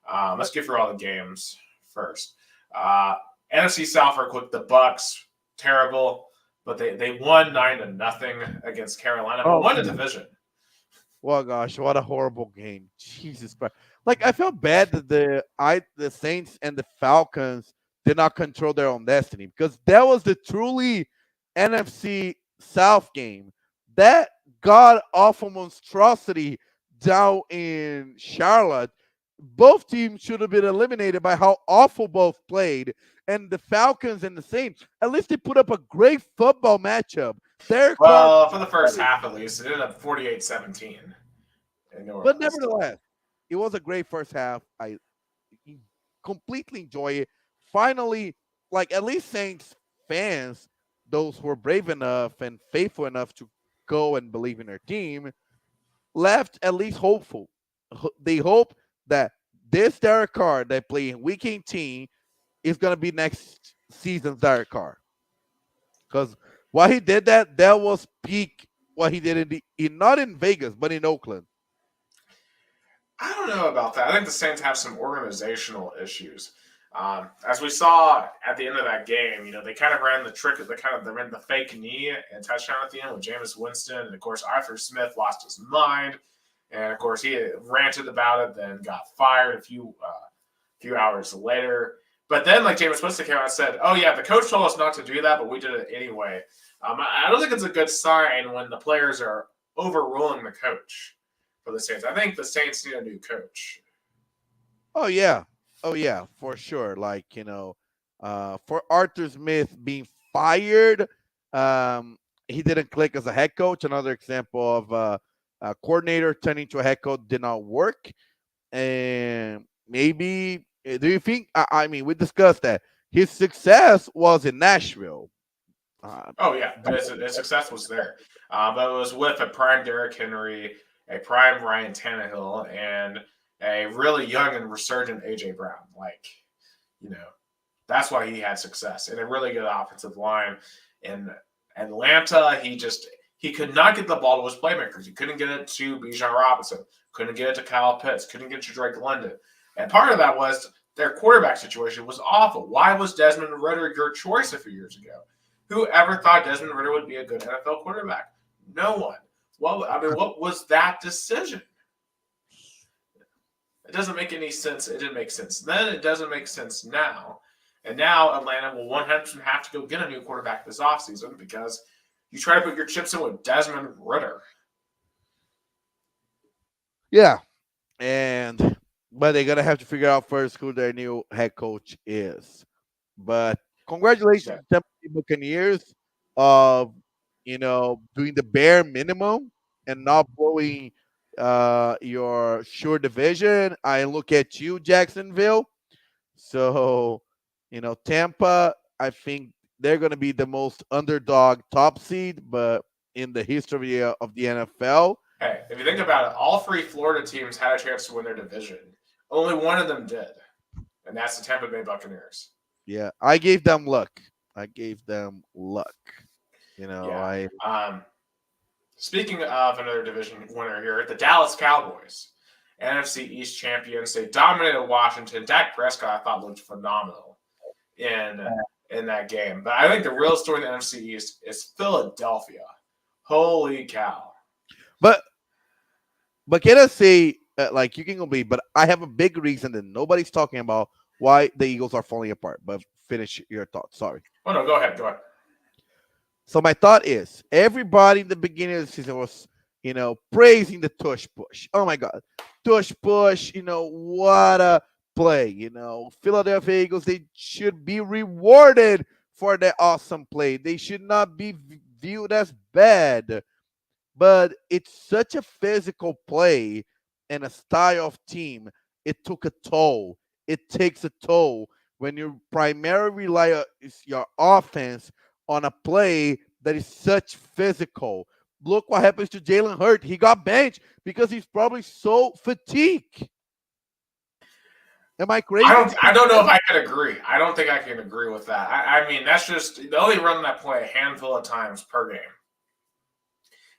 on. Let's get through all the games first. NFC South real quick. The Bucks, terrible, but they won 9-0 against Carolina, but won the division. Well, gosh, what a horrible game! Jesus Christ! Like I felt bad that the Saints and the Falcons did not control their own destiny because that was the truly NFC South game. That god awful monstrosity down in Charlotte. Both teams should have been eliminated by how awful both played. And the Falcons and the Saints, at least they put up a great football matchup. Well, for the first half at least, it ended up 48-17 in New But Orleans. nevertheless, it was a great first half. I completely enjoy it. Finally, like at least Saints fans, those who were brave enough and faithful enough to go and believe in their team, left at least hopeful. They hope that this Derek Carr that played in Week 18 is going to be next season's Derek Carr. Because why he did that, that was peak what he did not in Vegas, but in Oakland. I don't know about that. I think the Saints have some organizational issues. As we saw at the end of that game, they kind of ran the trick of they ran the fake knee and touchdown at the end with Jameis Winston, and of course Arthur Smith lost his mind, and of course he ranted about it, then got fired a few hours later. But then, like Jameis Winston came out and said, "Oh yeah, the coach told us not to do that, but we did it anyway." I don't think it's a good sign when the players are overruling the coach for the Saints. I think the Saints need a new coach. Oh yeah, oh yeah, for sure. Like for Arthur Smith being fired, he didn't click as a head coach. Another example of a coordinator turning to a head coach did not work. And maybe do you think? I mean, we discussed that his success was in Nashville. Oh yeah, his success was there, but it was with a prime Derrick Henry, a prime Ryan Tannehill, and a really young and resurgent AJ Brown. You know, that's why he had success and a really good offensive line. In Atlanta, he could not get the ball to his playmakers. He couldn't get it to Bijan Robinson, couldn't get it to Kyle Pitts, couldn't get it to Drake London, and part of that was their quarterback situation was awful. Why was Desmond Ritter your choice a few years ago? Who ever thought Desmond Ritter would be a good NFL quarterback? No one. What was that decision? It doesn't make any sense. It didn't make sense then. It doesn't make sense now. And now Atlanta will 100% have to go get a new quarterback this offseason because you try to put your chips in with Desmond Ritter. Yeah, and but they're gonna have to figure out first who their new head coach is. But congratulations, Yeah. Tampa Bay Buccaneers, of doing the bare minimum and not blowing your sure division. I look at you, Jacksonville. So, Tampa, I think they're going to be the most underdog top seed, but in the history of the NFL. Hey, if you think about it, all three Florida teams had a chance to win their division. Only one of them did, and that's the Tampa Bay Buccaneers. Yeah, I gave them luck. I gave them luck. Yeah. I Speaking of another division winner here, the Dallas Cowboys, NFC East champions. They dominated Washington. Dak Prescott, I thought, looked phenomenal in that game. But I think the real story in the NFC East is Philadelphia. Holy cow! but can I say like you can go be, but I have a big reason that nobody's talking about why the Eagles are falling apart. But finish your thoughts. Sorry. Oh no, go ahead. Go ahead. So my thought is everybody in the beginning of the season was, praising the tush push. Oh my God. Tush push, what a play. Philadelphia Eagles, they should be rewarded for their awesome play. They should not be viewed as bad. But it's such a physical play and a style of team. It took a toll. It takes a toll when you primarily rely on your offense on a play that is such physical. Look what happens to Jalen Hurts. He got benched because he's probably so fatigued. Am I crazy? I don't know if I could agree. I don't think I can agree with that. I mean, that's just they only run that play a handful of times per game.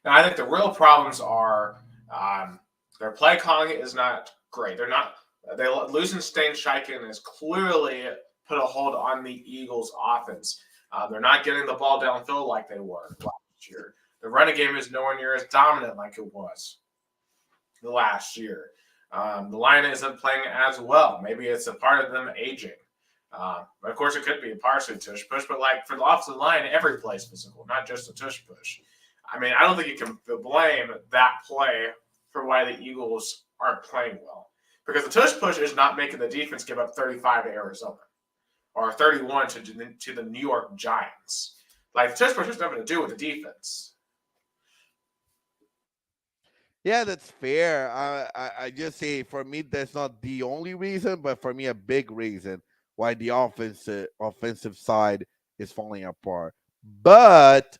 And I think the real problems are their play calling is not great. They losing Stain Shiken has clearly put a hold on the Eagles' offense. They're not getting the ball downfield like they were last year. The running game is nowhere near as dominant like it was last year. The line isn't playing as well. Maybe it's a part of them aging. But of course, it could be partially tush push. But like for the offensive line, every play is physical, not just a tush push. I mean, I don't think you can blame that play for why the Eagles aren't playing well. Because the tush push is not making the defense give up 35 to Arizona or 31 to the New York Giants. Like, the tush push has nothing to do with the defense. Yeah, that's fair. I just say for me that's not the only reason, but for me a big reason why the offensive side is falling apart. But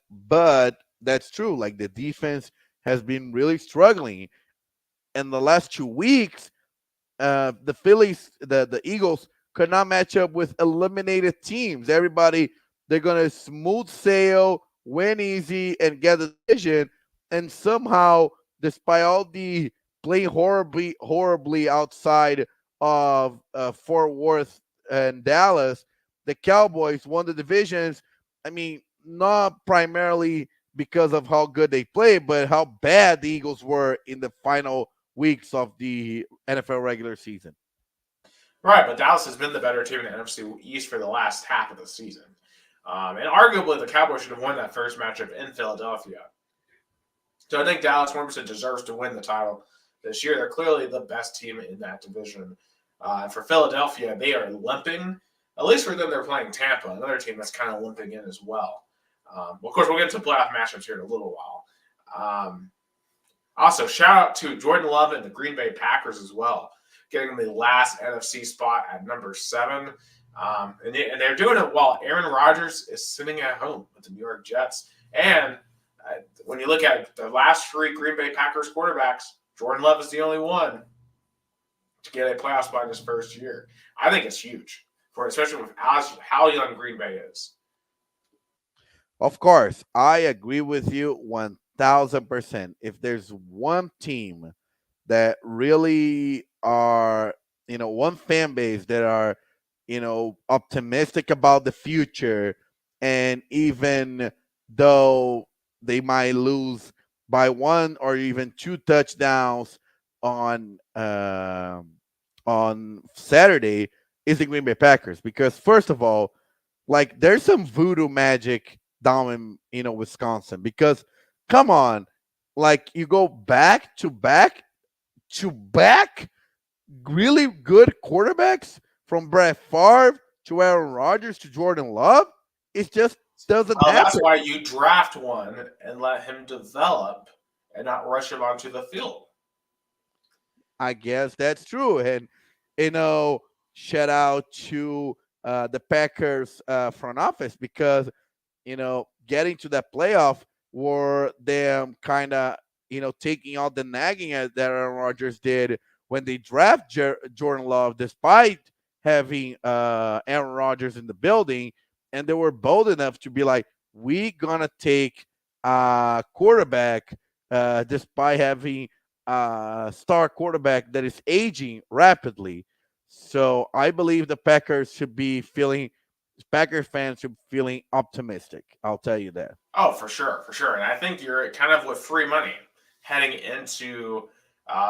that's true. Like the defense has been really struggling in the last 2 weeks. The Eagles could not match up with eliminated teams. Everybody, they're gonna smooth sail, win easy, and get the division. And somehow, despite all the playing horribly outside of Fort Worth and Dallas, the Cowboys won the divisions. I mean, not primarily because of how good they played, but how bad the Eagles were in the final weeks of the NFL regular season. Right, but Dallas has been the better team in the NFC East for the last half of the season. And arguably, the Cowboys should have won that first matchup in Philadelphia. So I think Dallas 100% deserves to win the title this year. They're clearly the best team in that division. For Philadelphia, they are limping. At least for them, they're playing Tampa, another team that's kind of limping in as well. Of course, we'll get to playoff matchups here in a little while. Also, shout out to Jordan Love and the Green Bay Packers as well, getting the last NFC spot at number 7. And they're doing it while Aaron Rodgers is sitting at home with the New York Jets. And when you look at the last 3 Green Bay Packers quarterbacks, Jordan Love is the only one to get a playoff spot in his first year. I think it's huge, especially with how young Green Bay is. Of course, I agree with you 1000%. If there's one team that really are, one fan base that are, optimistic about the future, and even though they might lose by 1 or even 2 touchdowns on Saturday, is the Green Bay Packers. Because first of all, like, there's some voodoo magic down in Wisconsin. Because come on, like, you go back to back to back really good quarterbacks, from Brett Favre to Aaron Rodgers to Jordan Love. It just doesn't Well, that's happen. why you draft one and let him develop and not rush him onto the field. I guess that's true. And you know, shout out to the Packers front office, because getting to that playoff were them kind of taking all the nagging that Aaron Rodgers did when they draft Jordan Love, despite having Aaron Rodgers in the building, and they were bold enough to be like, "We gonna take a quarterback, despite having a star quarterback that is aging rapidly." So I believe the Packers should be feeling Packers fans should be feeling optimistic. I'll tell you that. Oh, for sure, for sure. And I think you're kind of with free money heading into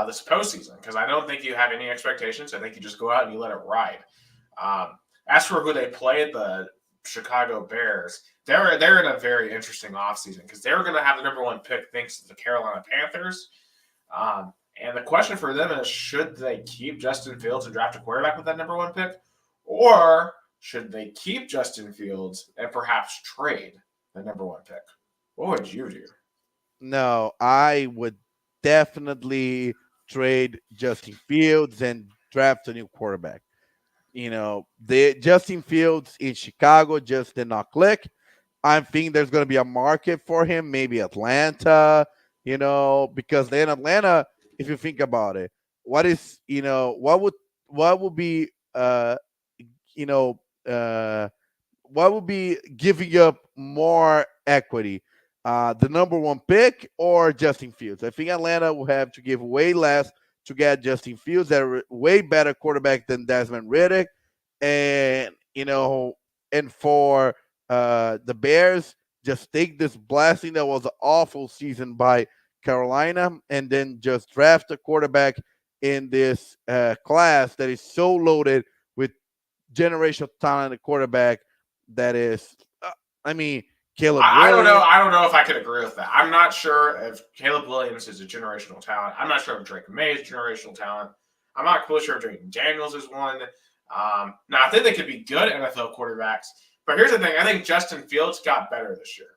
this postseason, because I don't think you have any expectations. I think you just go out and you let it ride. As for who they played, the Chicago Bears, they're in a very interesting offseason, because they're going to have the number 1 pick thanks to the Carolina Panthers. And the question for them is, should they keep Justin Fields and draft a quarterback with that number 1 pick? Or should they keep Justin Fields and perhaps trade the number 1 pick? What would you do? No, I would definitely trade Justin Fields and draft a new quarterback. The Justin Fields in Chicago just did not click. I think there's going to be a market for him, maybe Atlanta, because then Atlanta, if you think about it, what would be, you know, uh, what would be giving up more equity? The number 1 pick or Justin Fields? I think Atlanta will have to give way less to get Justin Fields, that are way better quarterback than Desmond Riddick. And, and for the Bears, just take this blessing that was an awful season by Carolina, and then just draft a quarterback in this class that is so loaded with generational talent, a quarterback that is, I mean, Caleb I don't know. Williams. I don't know if I could agree with that. I'm not sure if Caleb Williams is a generational talent. I'm not sure if Drake May is generational talent. I'm not quite sure if Drake Daniels is one. Now, I think they could be good NFL quarterbacks. But here's the thing. I think Justin Fields got better this year.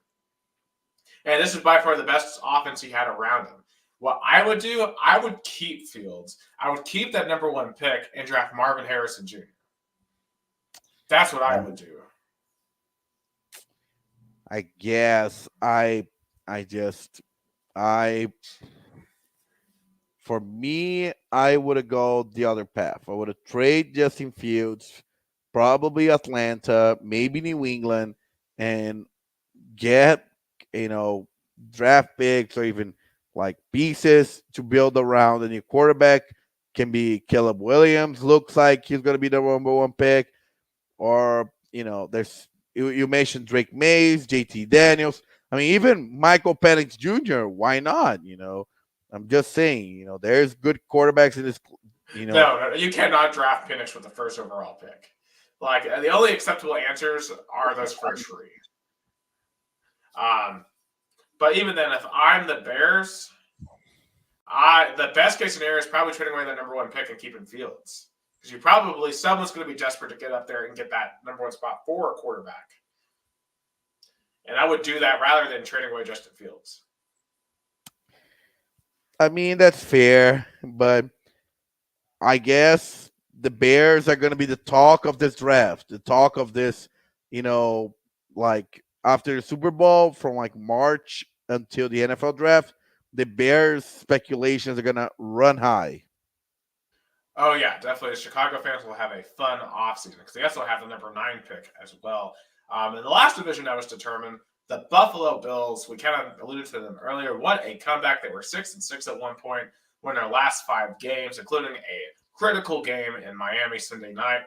And this is by far the best offense he had around him. What I would do, I would keep Fields. I would keep that number 1 pick and draft Marvin Harrison Jr. That's what I would do. I guess just I for me, I would have gone the other path. I would have trade Justin Fields, probably Atlanta, maybe New England, and get, you know, draft picks or even like pieces to build around a new quarterback. Can be Caleb Williams, looks like he's going to be the number one pick, or there's you mentioned Drake Mays, JT Daniels. I mean, even Michael Penix Jr. Why not? I'm just saying. There's good quarterbacks in this. You know, No, you cannot draft Penix with the first overall pick. Like the only acceptable answers are those first three. Um, but even then, if I'm the Bears, the best case scenario is probably trading away that number one pick and keeping Fields, because someone's going to be desperate to get up there and get that number one spot for a quarterback, and I would do that rather than trading away Justin Fields. I mean, that's fair, but I guess the Bears are going to be the talk of this draft, the talk of this, like after the Super Bowl from like March until the NFL draft, the Bears speculations are going to run high. Oh, yeah, definitely. The Chicago fans will have a fun offseason because they also have the number 9 pick as well. In the last division that was determined, the Buffalo Bills, we kind of alluded to them earlier. What a comeback. They were 6-6 at one point, won their last 5 games, including a critical game in Miami Sunday night.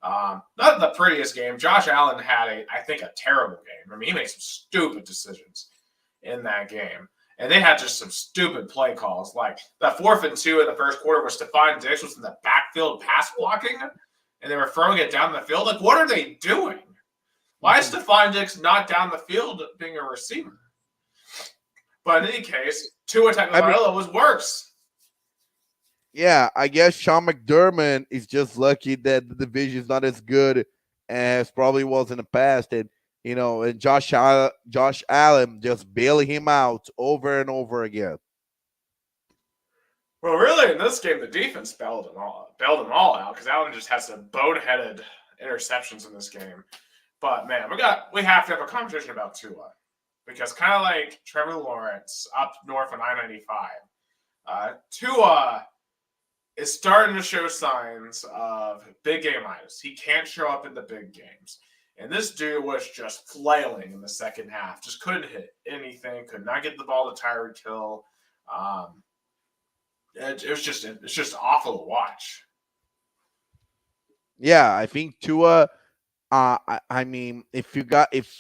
Not the prettiest game. Josh Allen had, I think, a terrible game. I mean, he made some stupid decisions in that game. And they had just some stupid play calls. Like that 4th and 2 in the first quarter where Stephon Diggs was in the backfield pass blocking, and they were throwing it down the field. Like, what are they doing? Why is Stephon Diggs not down the field being a receiver? But in any case, Tua Tagovailoa was worse. Yeah, I guess Sean McDermott is just lucky that the division is not as good as probably was in the past, and and Josh Allen just bailing him out over and over again. Well, really, in this game, the defense bailed them all out because Allen just has some boneheaded interceptions in this game. But man, we have to have a conversation about Tua because kind of like Trevor Lawrence up north on I-95, Tua is starting to show signs of big game-itis. He can't show up in the big games. And this dude was just flailing in the second half. Just couldn't hit anything. Could not get the ball to Tyreek Hill. It's just awful to watch. Yeah, I think Tua. I mean, if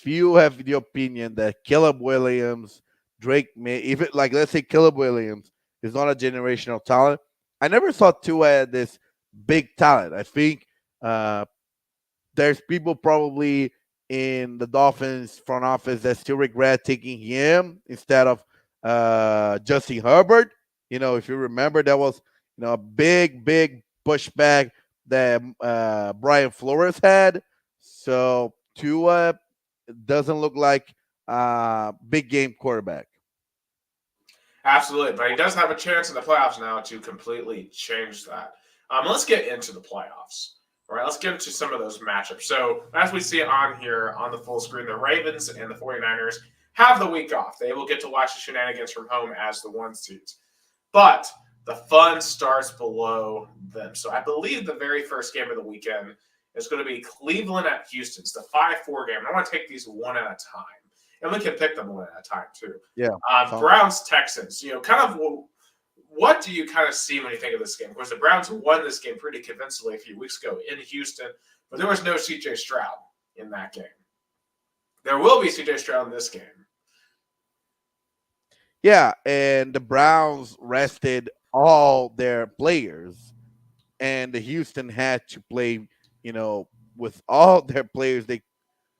you have the opinion that Caleb Williams, Drake May, even like let's say Caleb Williams is not a generational talent, I never saw Tua had this big talent. I think there's people probably in the Dolphins front office that still regret taking him instead of Justin Herbert. If you remember, that was a big pushback that Brian Flores had. So Tua doesn't look like a big game quarterback. Absolutely, but he does have a chance in the playoffs now to completely change that. Let's get into the playoffs. All right, let's get into some of those matchups. So as we see on here on the full screen, the Ravens and the 49ers have the week off. They will get to watch the shenanigans from home as the 1 seeds. But the fun starts below them. So I believe the very first game of the weekend is going to be Cleveland at Houston. It's the 5-4 game. I want to take these one at a time. And we can pick them one at a time, too. Yeah. Browns, Texans. What do you kind of see when you think of this game? Of course, the Browns won this game pretty convincingly a few weeks ago in Houston, but there was no C.J. Stroud in that game. There will be C.J. Stroud in this game. Yeah, and the Browns rested all their players, and the Houston had to play, with all their players they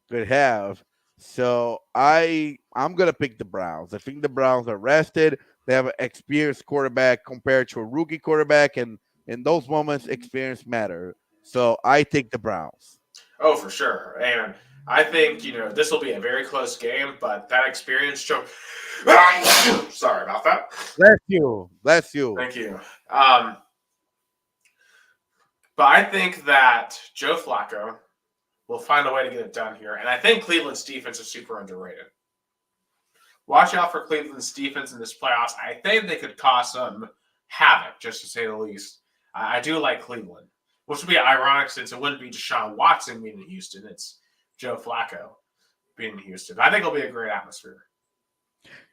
could have. So I'm gonna pick the Browns. I think the Browns are rested. They have an experienced quarterback compared to a rookie quarterback, and in those moments, experience matter. So I take the Browns. Oh, for sure. And I think, this will be a very close game, but that experience show. Sorry about that. Bless you. Bless you. Thank you. But I think that Joe Flacco will find a way to get it done here. And I think Cleveland's defense is super underrated. Watch out for Cleveland's defense in this playoffs. I think they could cause some havoc, just to say the least. I do like Cleveland, which would be ironic since it wouldn't be Deshaun Watson being in Houston. It's Joe Flacco being in Houston. I think it'll be a great atmosphere.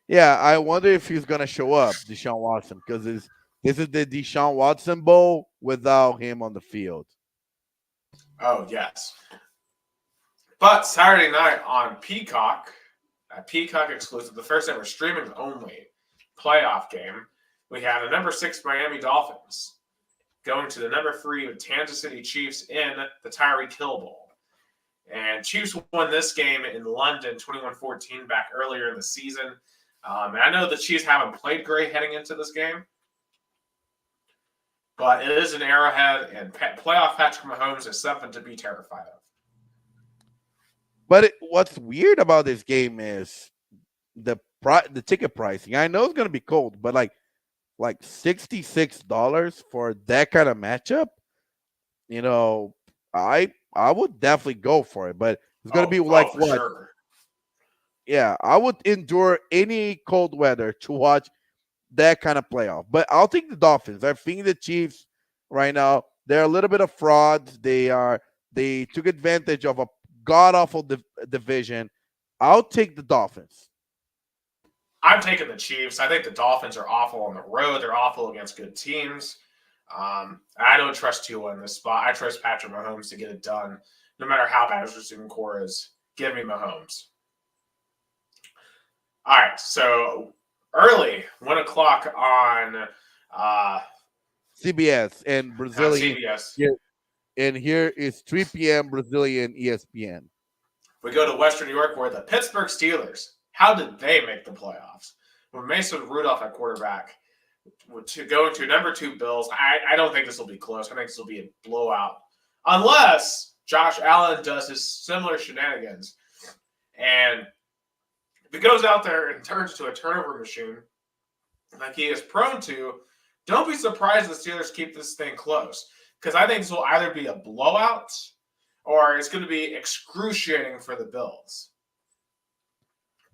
Yeah, I wonder if he's gonna show up, Deshaun Watson, because this is the Deshaun Watson Bowl without him on the field. Oh, yes. But Saturday night on Peacock, a Peacock exclusive, the first ever streaming only playoff game, we had the number 6 Miami Dolphins going to the number 3 Kansas City Chiefs in the Tyreek Hill Bowl. And Chiefs won this game in London 21-14 back earlier in the season. And I know the Chiefs haven't played great heading into this game, but it is an arrowhead, and playoff Patrick Mahomes is something to be terrified of. But what's weird about this game is the ticket pricing. I know it's gonna be cold, but like $66 for that kind of matchup. You know, I would definitely go for it, but it's gonna be like for what? sure. Yeah, I would endure any cold weather to watch that kind of playoff. But I'll take the Dolphins. I think the Chiefs right now, they're a little bit of frauds. They took advantage of a god awful division. I'll take the Dolphins. I'm taking the Chiefs. I think the Dolphins are awful on the road. They're awful against good teams. I don't trust Tua in this spot. I trust Patrick Mahomes to get it done, no matter how bad his receiving core is. Give me Mahomes. All right, so early, 1 o'clock on CBS and Brazilian. CBS. Here, and here is 3 p.m. Brazilian ESPN. We go to Western New York, where the Pittsburgh Steelers, how did they make the playoffs? With Mason Rudolph at quarterback, going to number 2 Bills, I don't think this will be close. I think this will be a blowout. Unless Josh Allen does his similar shenanigans. And if he goes out there and turns to a turnover machine, like he is prone to, don't be surprised if the Steelers keep this thing close. Because I think this will either be a blowout or it's going to be excruciating for the Bills.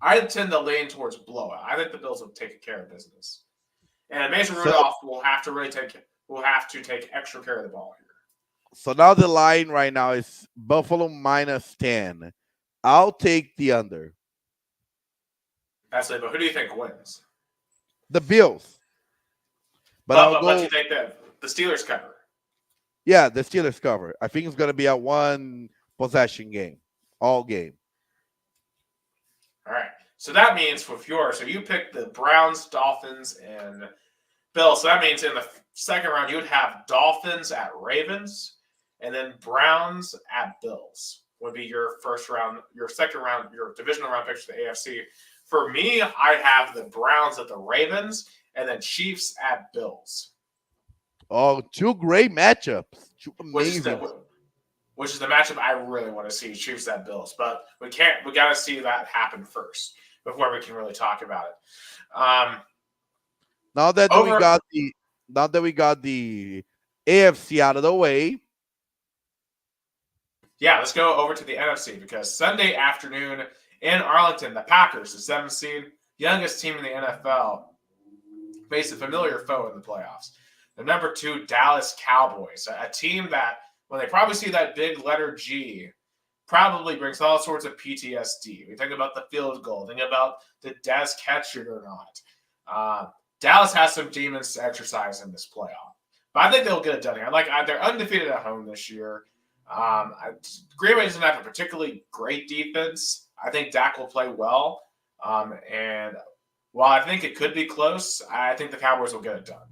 I tend to lean towards blowout. I think the Bills will take care of business. And Mason Rudolph will have to take extra care of the ball here. So now the line right now is Buffalo -10. I'll take the under. That's it. But who do you think wins? The Bills. But you think that the Steelers cover? Yeah, the Steelers cover. I think it's going to be a 1 possession game, all game. All right. So that means so you pick the Browns, Dolphins, and Bills. So that means in the second round, you would have Dolphins at Ravens, and then Browns at Bills would be your first round, your second round, your divisional round picks for the AFC. For me, I have the Browns at the Ravens, and then Chiefs at Bills. Oh, 2 great matchups. 2 amazing. Which is the matchup I really want to see, Chiefs at Bills. But we got to see that happen first before we can really talk about it. Now that we got the AFC out of the way. Yeah, let's go over to the NFC because Sunday afternoon in Arlington, the Packers, the 7th seed, youngest team in the NFL, face a familiar foe in the playoffs. The number 2 Dallas Cowboys, a team that when they probably see that big letter G, probably brings all sorts of PTSD. We think about the field goal, think about the Des catch it or not. Dallas has some demons to exercise in this playoff, but I think they'll get it done here. They're undefeated at home this year. Green Bay doesn't have a particularly great defense. I think Dak will play well, and while I think it could be close, I think the Cowboys will get it done.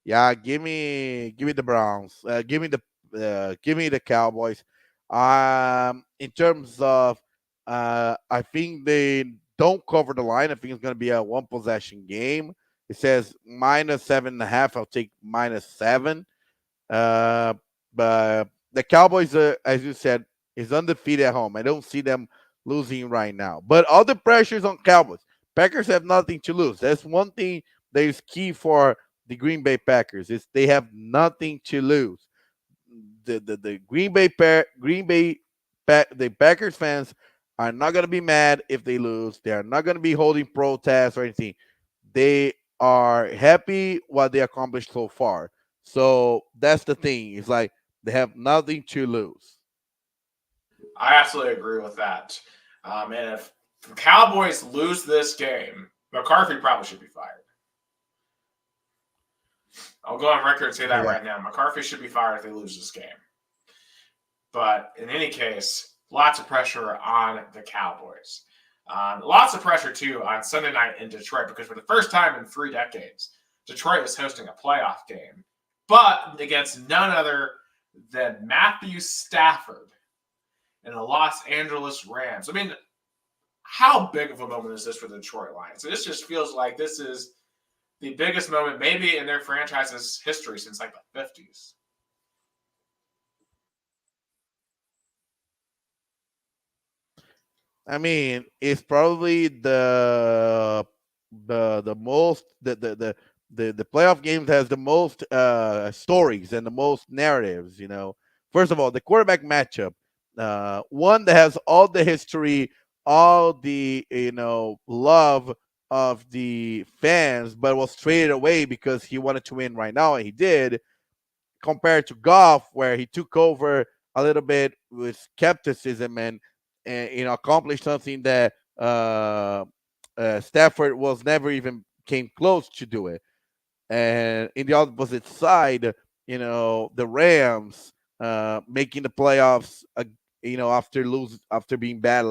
Yeah, give me the Browns. Give me the Cowboys. In terms of, I think they don't cover the line. I think it's going to be a 1 possession game. It says -7.5. I'll take -7. But the Cowboys, as you said, is undefeated at home. I don't see them losing right now. But all the pressures on Cowboys. Packers have nothing to lose. That's one thing that is key for the Green Bay Packers is they have nothing to lose. The Packers fans are not going to be mad if they lose. They are not going to be holding protests or anything. They are happy what they accomplished so far. So that's the thing. It's like they have nothing to lose. I absolutely agree with that. And if the Cowboys lose this game, McCarthy probably should be fired. I'll go on record and say that Yeah. right now. McCarthy should be fired if they lose this game. But in any case, lots of pressure on the Cowboys. Lots of pressure, too, on Sunday night in Detroit because for the first time in 3 decades, Detroit is hosting a playoff game, but against none other than Matthew Stafford and the Los Angeles Rams. I mean, how big of a moment is this for the Detroit Lions? This just feels like this is the biggest moment maybe in their franchise's history since like the 50s. I mean, it's probably the most the playoff games has the most stories and the most narratives. First of all, the quarterback matchup, one that has all the history, all the love of the fans, but was traded away because he wanted to win right now, and he did. Compared to Goff, where he took over a little bit with skepticism and accomplished something that Stafford was never even came close to do it. And in the opposite side, the Rams making the playoffs, after being bad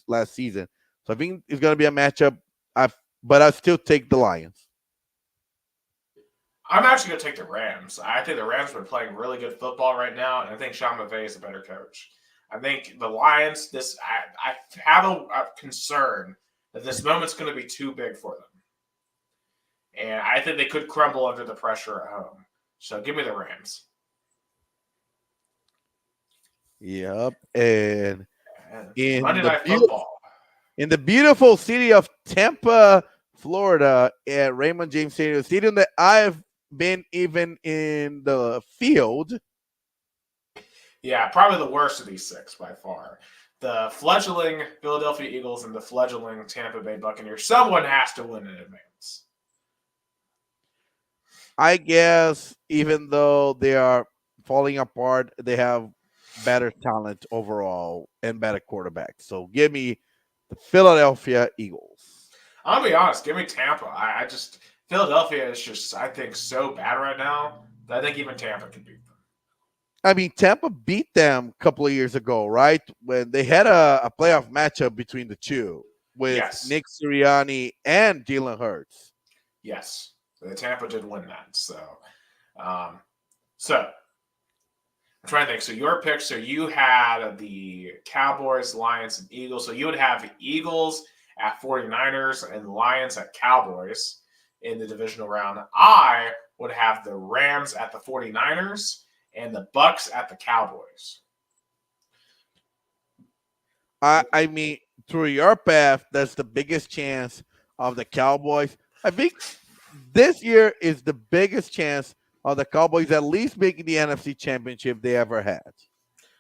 last season. So I think it's going to be a matchup. But I still take the Lions. I'm actually going to take the Rams. I think the Rams are playing really good football right now, and I think Sean McVay is a better coach. I think the Lions, I have a concern that this moment's going to be too big for them. And I think they could crumble under the pressure at home. So give me the Rams. Yep. And And in Monday the Night Football. in the beautiful city of Tampa, Florida, at Raymond James Stadium, a stadium that I've been even in the field. Yeah, probably the worst of these 6 by far. The fledgling Philadelphia Eagles and the fledgling Tampa Bay Buccaneers. Someone has to win in advance. I guess even though they are falling apart, they have better talent overall and better quarterbacks. So give me the Philadelphia Eagles. I'll be honest, give me Tampa. I just Philadelphia is just I think so bad right now that I think even Tampa can beat them. I mean, Tampa beat them a couple of years ago, right? When they had a playoff matchup between the two with Yes. Nick Sirianni and Jalen Hurts. Yes. The Tampa did win that. Um, so I'm trying to think. So your pick, so you had the Cowboys, Lions, and Eagles. So you would have Eagles at 49ers and Lions at Cowboys in the divisional round. I would have the Rams at the 49ers and the Bucks at the Cowboys. I mean, through your path, that's the biggest chance of the Cowboys. I think this year is the biggest chance of the Cowboys at least making the NFC Championship they ever had.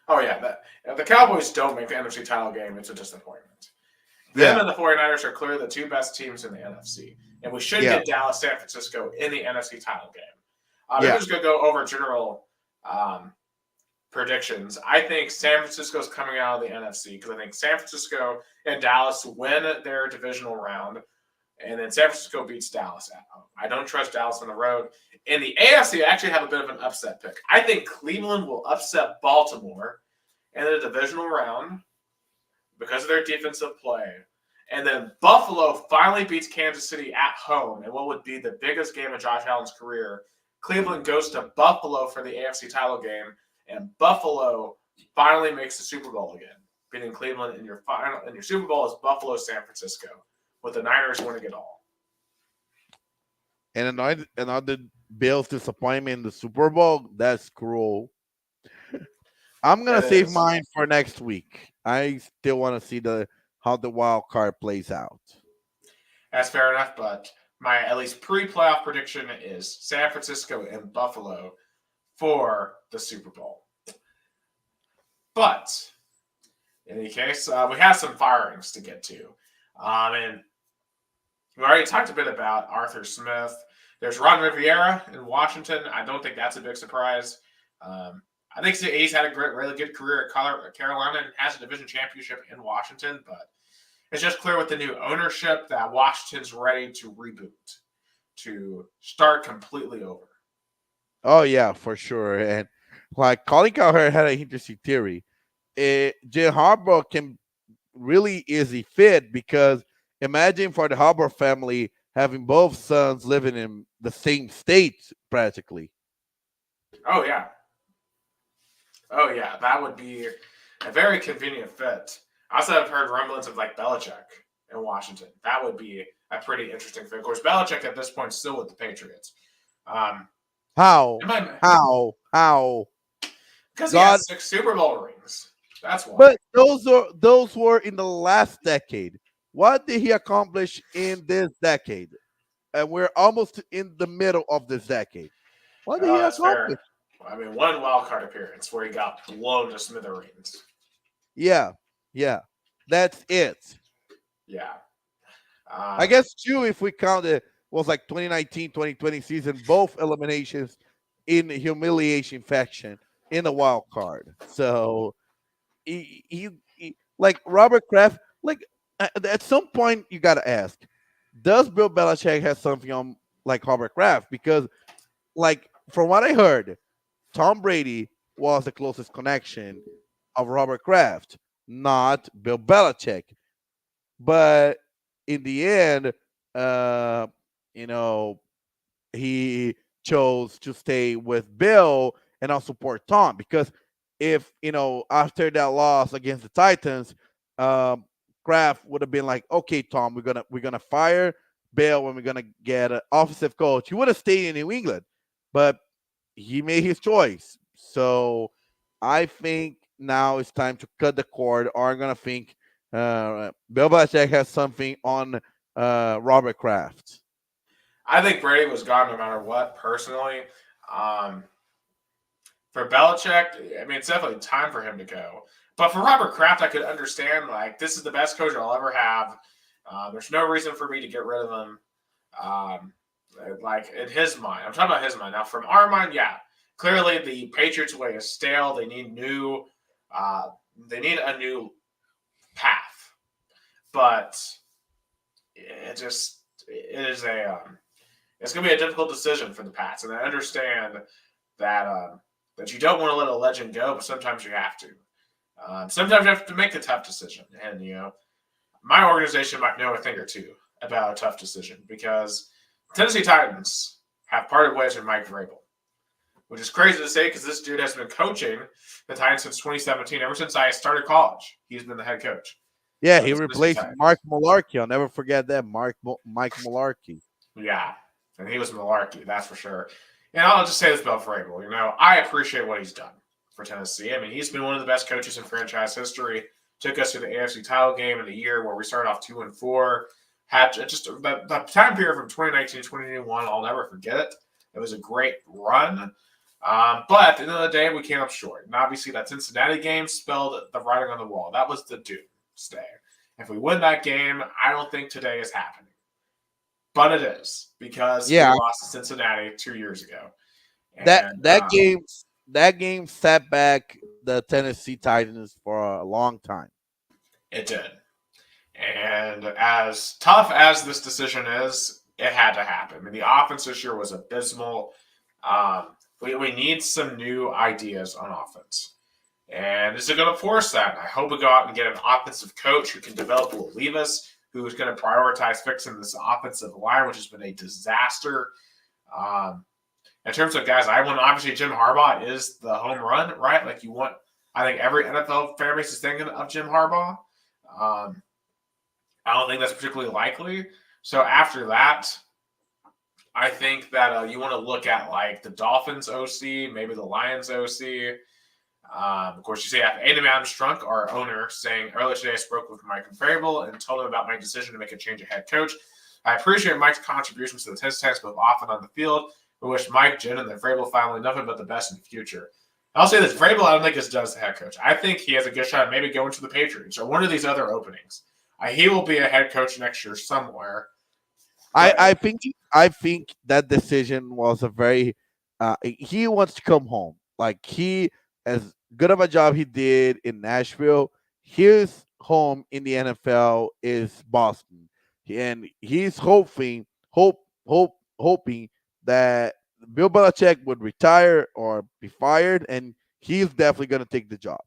Oh, yeah. If the Cowboys don't make the NFC title game, it's a disappointment. Them Yeah, and the 49ers are clearly the 2 best teams in the NFC. And we should yeah, get Dallas, San Francisco in the NFC title game. I'm yeah. just going to go over general predictions. I think San Francisco is coming out of the NFC because I think San Francisco and Dallas win their divisional round. And then San Francisco beats Dallas at home. I don't trust Dallas on the road. In the AFC, I actually have a bit of an upset pick. I think Cleveland will upset Baltimore in the divisional round because of their defensive play. And then Buffalo finally beats Kansas City at home in what would be the biggest game of Josh Allen's career. Cleveland goes to Buffalo for the AFC title game, and Buffalo finally makes the Super Bowl again, beating Cleveland in your final. And your Super Bowl is Buffalo, San Francisco, with the Niners winning it all. And another Bills disappointment in the Super Bowl. That's cruel. I'm gonna That save is. mine for next week. I still want to see how the wild card plays out. That's fair enough, but my at least pre-playoff prediction is San Francisco and Buffalo for the Super Bowl. But in any case, we have some firings to get to. And we already talked a bit about Arthur Smith. There's Ron Rivera in Washington. I don't think that's a big surprise. I think he's had a really good career at Carolina and has a division championship in Washington, but it's just clear with the new ownership that Washington's ready to reboot, to start completely over. Oh yeah, for sure. And like Colin Cowherd had an interesting theory. Jim Harbaugh can really easy fit because imagine for the Harbaugh family having both sons living in the same state practically. Oh yeah, oh yeah, that would be a very convenient fit. I also have heard rumblings of like Belichick in Washington. That would be a pretty interesting fit. Of course, Belichick at this point is still with the Patriots. Um, How? my, How? because he God, has 6 Super Bowl rings. That's why. but those were in the last decade. What did he accomplish in this decade? And we're almost in the middle of this decade. What did he Oh, that's accomplish? fair. I mean, one wild card appearance where he got blown to smithereens. Yeah, yeah, that's it. Yeah. I Um, guess two, if we count it, was like 2019, 2020 season, both eliminations in humiliation faction in the wild card. So like Robert Kraft, like at some point you gotta ask, does Bill Belichick have something on like Robert Kraft? Because like from what I heard, Tom Brady was the closest connection of Robert Kraft, not Bill Belichick. But in the end, uh, you know, he chose to stay with Bill and not support Tom because if after that loss against the Titans, um, Kraft would have been like, "Okay, Tom, we're gonna fire Bill and we're gonna get an offensive coach." He would have stayed in New England, but he made his choice. So I think now it's time to cut the cord, or I'm gonna think Bill Belichick has something on Robert Kraft. I think Brady was gone no matter what, personally. Um, for Belichick, I mean, it's definitely time for him to go. But for Robert Kraft, I could understand, like, this is the best coach I'll ever have. There's no reason for me to get rid of him. Um, like, in his mind. I'm talking about his mind. Now, from our mind, yeah. Clearly, the Patriots way is stale. Uh, they need a new path. But it is it's going to be a difficult decision for the Pats, and I understand that that you don't want to let a legend go, but sometimes you have to. Sometimes you have to make a tough decision, and my organization might know a thing or two about a tough decision because Tennessee Titans have parted ways with Mike Vrabel, which is crazy to say because this dude has been coaching the Titans since 2017. Ever since I started college, he's been the head coach Yeah, of he the Tennessee replaced Mark Titans. Mularkey. I'll never forget that. Mike Mularkey. Yeah, and he was malarkey, that's for sure. And I'll just say this about Vrabel. I appreciate what he's done for Tennessee. I mean, he's been one of the best coaches in franchise history. Took us to the AFC title game in a year where we started off 2-4. Had just the time period from 2019 to 2021, I'll never forget it. It was a great run. But at the end of the day, we came up short. And obviously, that Cincinnati game spelled the writing on the wall. That was the doomsday. If we win that game, I don't think today is happening. But it is because we Yeah, lost to Cincinnati 2 years ago. that And that game that game set back the Tennessee Titans for a long time. it did. And as tough as this decision is, it had to happen. I mean, the offense this year was abysmal. We need some new ideas on offense. And is it going to force that? I hope we go out and get an offensive coach who can develop Will Levis, who is going to prioritize fixing this offensive line, which has been a disaster. Um, in terms of guys, I want obviously Jim Harbaugh is the home run, right? Like you want, I think every NFL fan base is thinking of Jim Harbaugh. Um, I don't think that's particularly likely. So after that, I think that you want to look at like the Dolphins OC, maybe the Lions OC. Of course, you see Adam Armstrong, our owner, saying earlier today I spoke with Mike Vrabel and told him about my decision to make a change of head coach. I appreciate Mike's contributions to the Tennessee Titans both off and on the field. We wish Mike, Jen, and the Vrabel family nothing but the best in the future. I'll say this, Vrabel, I don't think is done as the head coach. I think he has a good shot at maybe going to the Patriots or one of these other openings. He will be a head coach next year somewhere. I think that decision was a very he wants to come home. Like as good of a job he did in Nashville, his home in the NFL is Boston, and he's hoping that Bill Belichick would retire or be fired, and he's definitely going to take the job.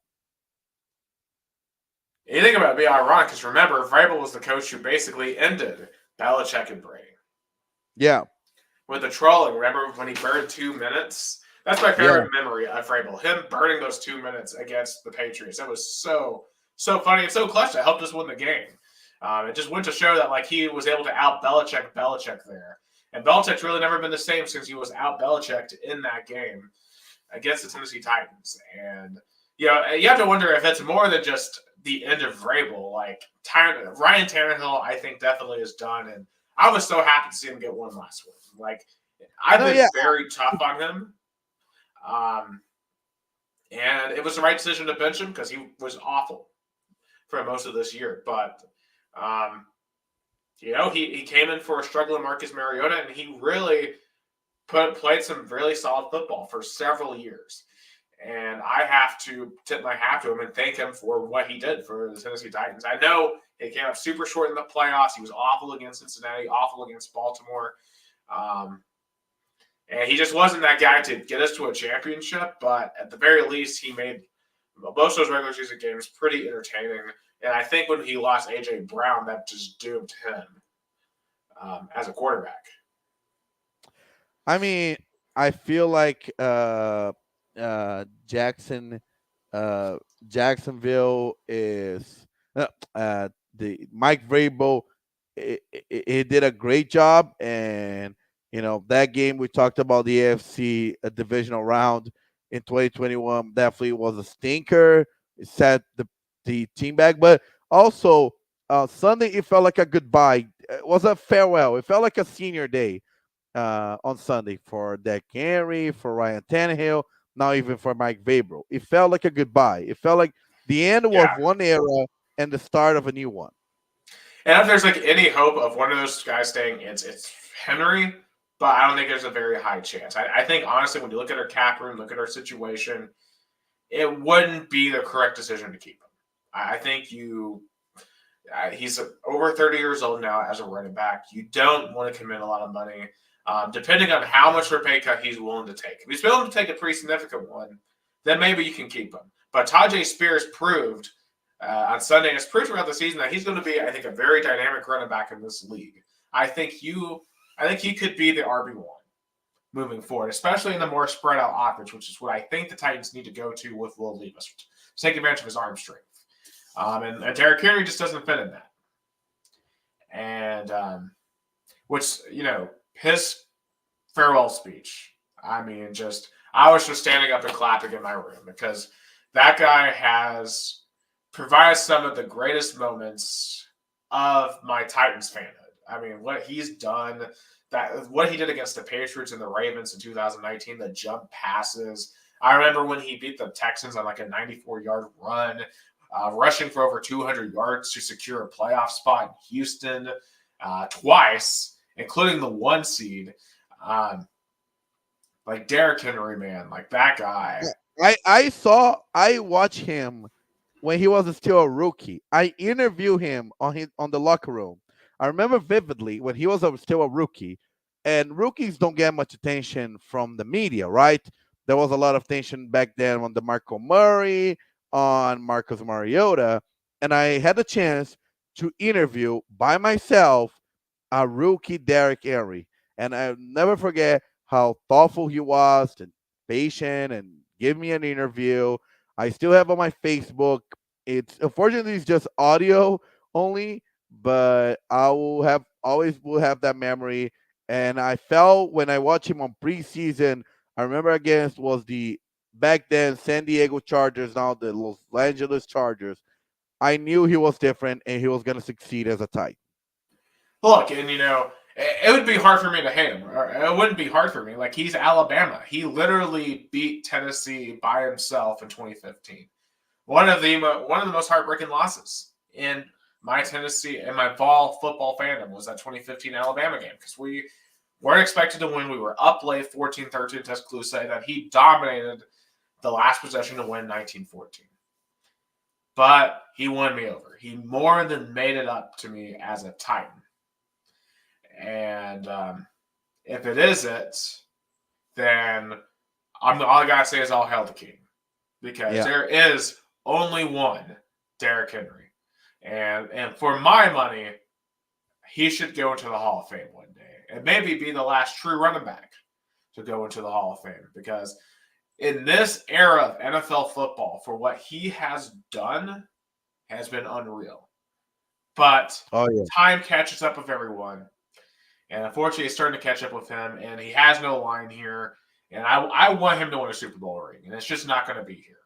You think about it, it'd be ironic because remember, Vrabel was the coach who basically ended Belichick and Brady Yeah, with the trolling. Remember when he burned 2 minutes? That's my yeah. favorite memory of Vrabel. Him burning those 2 minutes against the Patriots. That was so funny and so clutch. It helped us win the game. It just went to show that like he was able to out Belichick there, and Belichick's really never been the same since he was out Belichicked in that game against the Tennessee Titans. And you know, you have to wonder if it's more than just the end of Vrabel. Like Ryan Tannehill, I think definitely is done, and I was so happy to see him get one last one. Like I've No, been yeah. very tough on him, and it was the right decision to bench him because he was awful for most of this year. But um, you know, he came in for a struggling Marcus Mariota, and he really played some really solid football for several years. And I have to tip my hat to him and thank him for what he did for the Tennessee Titans. I know he came up super short in the playoffs. He was awful against Cincinnati, awful against Baltimore. And he just wasn't that guy to get us to a championship. But at the very least, he made most of those regular season games pretty entertaining. And I think when he lost A.J. Brown, that just doomed him as a quarterback. I mean, I feel like Jackson, uh, Jacksonville is the Mike Vrabel. He did a great job, and that game we talked about the AFC divisional round in 2021 definitely was a stinker. It set the team back, but also Sunday it felt like a goodbye. It was a farewell. It felt like a senior day on Sunday for Derrick Henry, for Ryan Tannehill, now even for Mike Vrabel. It felt like a goodbye. It felt like the end Yeah. of one era and the start of a new one. And if there's like any hope of one of those guys staying, it's Henry, but I don't think there's a very high chance. I think honestly, when you look at our cap room, look at our situation, it wouldn't be the correct decision to keep him. I think he's over 30 years old now as a running back. You don't want to commit a lot of money, depending on how much of a pay cut he's willing to take. If he's willing to take a pretty significant one, then maybe you can keep him. But Tajay Spears proved on Sunday, and it's proved throughout the season that he's going to be, I think, a very dynamic running back in this league. I think he could be the RB1 moving forward, especially in the more spread out offense, which is what I think the Titans need to go to with Will Levis to take advantage of his arm strength. And Derrick Henry just doesn't fit in that. And which, his farewell speech, I was just standing up and clapping in my room because that guy has provided some of the greatest moments of my Titans fanhood. I mean, what he's done, what he did against the Patriots and the Ravens in 2019, the jump passes. I remember when he beat the Texans on like a 94-yard run, rushing for over 200 yards to secure a playoff spot in Houston twice, including the 1 seed. Like Derrick Henry, man, like that guy. I watched him when he was still a rookie. I interviewed him on the locker room. I remember vividly when he was still a rookie, and rookies don't get much attention from the media, right? There was a lot of attention back then on DeMarco Murray, on Marcus Mariota, and I had the chance to interview by myself a rookie Derrick Henry, and I'll never forget how thoughtful he was and patient and give me an interview. I still have on my Facebook. It's unfortunately it's just audio only, but I will have that memory. And I felt when I watched him on preseason, I remember against was the back then San Diego Chargers, now the Los Angeles Chargers. I knew he was different and he was going to succeed as a Titan. Look, and it would be hard for me to hate him. Or it wouldn't be hard for me. Like he's Alabama. He literally beat Tennessee by himself in 2015. One of the most heartbreaking losses in my Tennessee and my fall football fandom was that 2015 Alabama game because we weren't expected to win. We were up late 14-13 Tuscaloosa, and then he dominated the last possession to win 1914. But he won me over. He more than made it up to me as a Titan. And if it isn't, then all I gotta say is all hail the king, because Yeah. there is only one Derrick Henry, and for my money, he should go into the Hall of Fame one day, and maybe be the last true running back to go into the Hall of Fame, because in this era of NFL football, for what he has done, has been unreal. But Oh yeah. time catches up with everyone, and unfortunately, it's starting to catch up with him, and he has no line here. And I want him to win a Super Bowl ring, and it's just not going to be here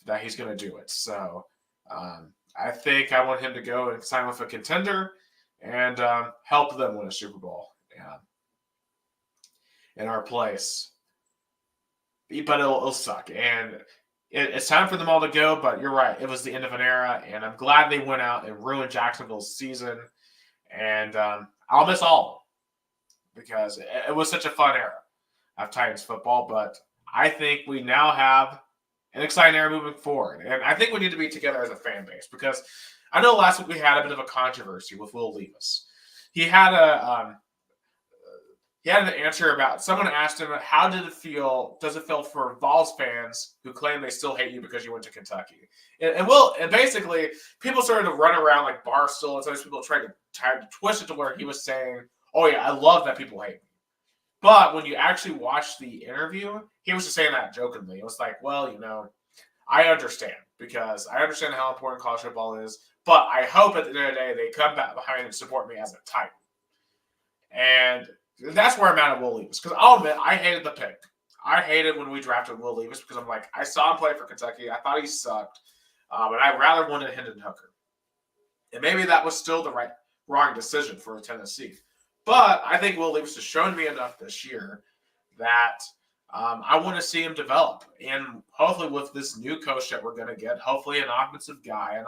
that he's going to do it. So I think I want him to go and sign with a contender and help them win a Super Bowl in our place. But it'll suck. And it's time for them all to go, but you're right. It was the end of an era, and I'm glad they went out and ruined Jacksonville's season. And I'll miss all of them, because it was such a fun era of Titans football. But I think we now have an exciting era moving forward. And I think we need to be together as a fan base, because I know last week we had a bit of a controversy with Will Levis. He had an answer about, someone asked him, how does it feel for Vols fans who claim they still hate you because you went to Kentucky? And basically people started to run around like Barstool, and some people tried to twist it to where he was saying, oh yeah, I love that people hate me. But when you actually watch the interview, he was just saying that jokingly. It was like, well, I understand, because I understand how important college football is, but I hope at the end of the day they come back behind and support me as a Titan. And that's where I'm at Will Levis. Because I'll admit, I hated the pick. I hated when we drafted Will Levis, because I'm like, I saw him play for Kentucky. I thought he sucked. But I rather wanted Hendon Hooker. And maybe that was still the wrong decision for Tennessee. But I think Will Levis has shown me enough this year that I want to see him develop. And hopefully with this new coach that we're going to get, hopefully an offensive guy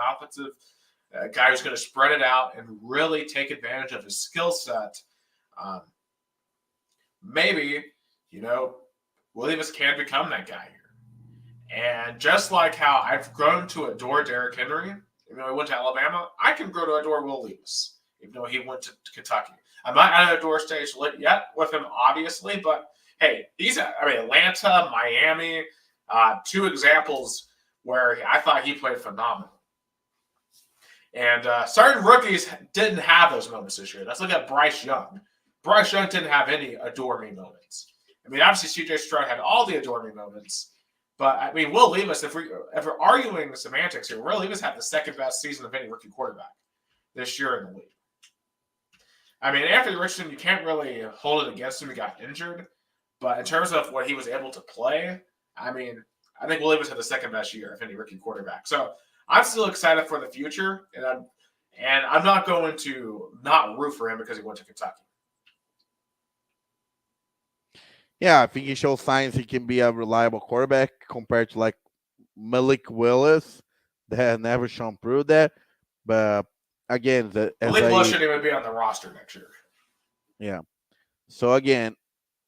who's going to spread it out and really take advantage of his skill set. Maybe, Will Levis can become that guy here. And just like how I've grown to adore Derrick Henry, even though he went to Alabama, I can grow to adore Will Levis, even though he went to Kentucky. I'm not at a door stage yet with him, obviously, but hey, Atlanta, Miami, two examples where I thought he played phenomenal. And certain rookies didn't have those moments this year. Let's look at Bryce Young. Bryce Young didn't have any adore me moments. Obviously, CJ Stroud had all the adore me moments. But, Will Levis, if we're arguing semantics here, Will Levis had the second best season of any rookie quarterback this year in the league. Anthony Richardson, you can't really hold it against him. He got injured. But in terms of what he was able to play, I think Will Levis had the second best year of any rookie quarterback. So I'm still excited for the future, and I'm not going to not root for him because he went to Kentucky. Yeah, I think he shows signs he can be a reliable quarterback compared to like Malik Willis that had never shown through that. But again, Malik Willis shouldn't even be on the roster next year. Yeah. So again,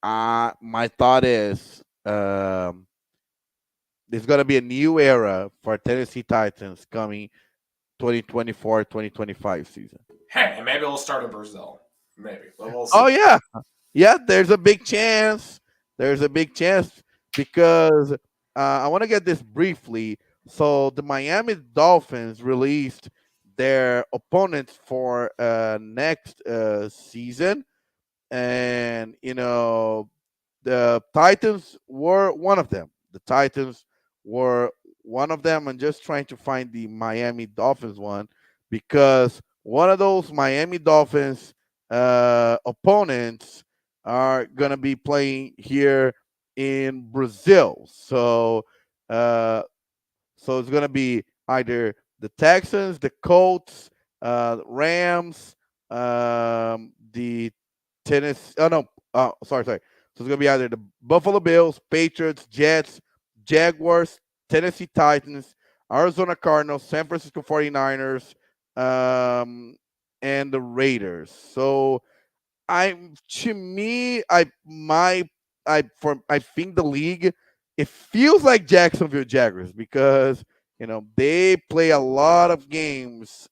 my thought is there's gonna be a new era for Tennessee Titans coming 2024-2025 season. Hey, and maybe we'll start in Brazil. Maybe. But we'll see. Oh yeah. Yeah, there's a big chance. There's a big chance because I want to get this briefly. So the Miami Dolphins released their opponents for next season, and the Titans were one of them. The Titans were one of them. I'm just trying to find the Miami Dolphins one because one of those Miami Dolphins opponents are gonna be playing here in Brazil. So it's gonna be either the Texans, the Colts, Rams, the Tennessee. Oh no, sorry. So it's gonna be either the Buffalo Bills, Patriots, Jets, Jaguars, Tennessee Titans, Arizona Cardinals, San Francisco 49ers, and the Raiders. So I think the league it feels like Jacksonville Jaguars because they play a lot of games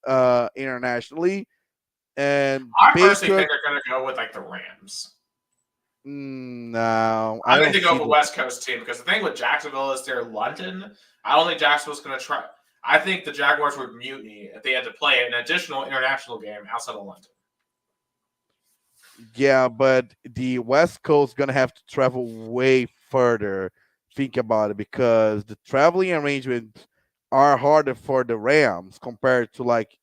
internationally, and I personally think Patriots. they're going to go with like the Rams. No, I I think don't they go see with a the. West Coast team because the thing with Jacksonville is they're London. I don't think Jacksonville's going to try. I think the Jaguars would mutiny if they had to play an additional international game outside of London. Yeah, but the West Coast gonna have to travel way further. Think about it because the traveling arrangements are harder for the Rams compared to like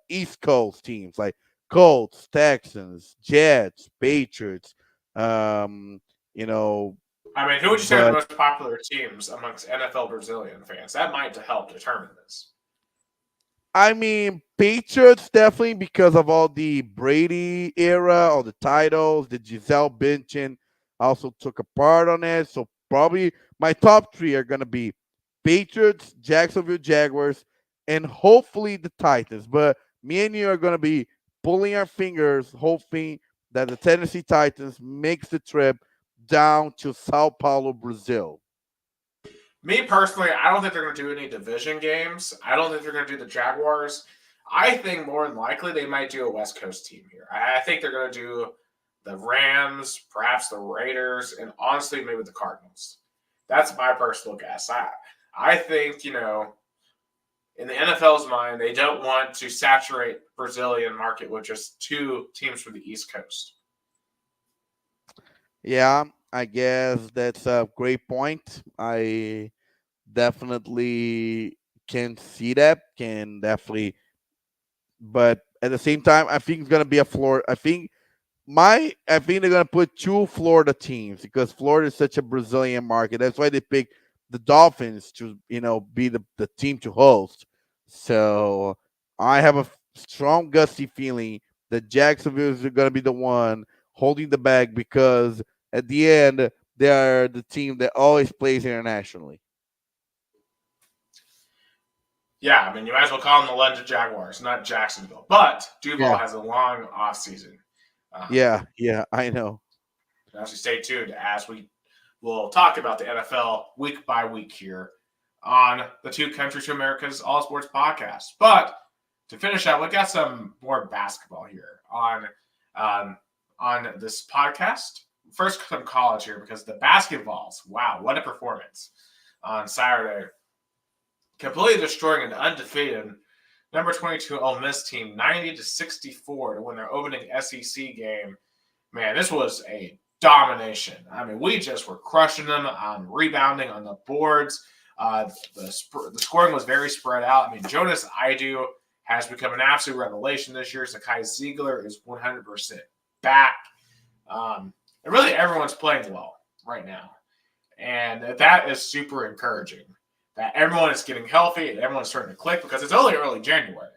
East Coast teams like Colts, Texans, Jets, Patriots. Um, you know, I mean, who would you say are the but most popular teams amongst NFL Brazilian fans? That might help determine this. I mean, Patriots definitely because of all the Brady era, all the titles, the Giselle Bündchen also took a part on it. So probably my top three are gonna be Patriots, Jacksonville Jaguars, and hopefully the Titans. But me and you are gonna be pulling our fingers, hoping that the Tennessee Titans makes the trip down to Sao Paulo, Brazil. Me personally, I don't think they're going to do any division games. I don't think they're going to do the Jaguars. I think more than likely they might do a West Coast team here. I think they're going to do the Rams, perhaps the Raiders, and honestly, maybe the Cardinals. That's my personal guess. I think, in the NFL's mind, they don't want to saturate Brazilian market with just two teams from the East Coast. Yeah, I guess that's a great point. I definitely can see that. Can definitely, but at the same time, I think it's gonna be a Florida. I think they're gonna put two Florida teams because Florida is such a Brazilian market. That's why they picked the Dolphins to be the team to host. So I have a strong gusty feeling that Jacksonville is gonna be the one holding the bag because at the end they are the team that always plays internationally. Yeah, I mean, you might as well call them the London Jaguars, not Jacksonville. But Yeah, Duval has a long offseason. Um, yeah, I know. Actually, stay tuned as we will talk about the NFL week by week here on the Two Countries to America's All Sports podcast. But to finish out, we got some more basketball here um, on this podcast. First, some college here because the basketballs, wow, what a performance on Saturday. Completely destroying an undefeated number 22 Ole Miss team 90-64 to win their opening SEC game. Man, this was a domination. I mean, we just were crushing them on rebounding on the boards. The scoring was very spread out. I mean, Jonas Idu has become an absolute revelation this year. Zakai Ziegler is 100% back. And really, everyone's playing well right now. And that is super encouraging that everyone is getting healthy and everyone's starting to click because it's only early January.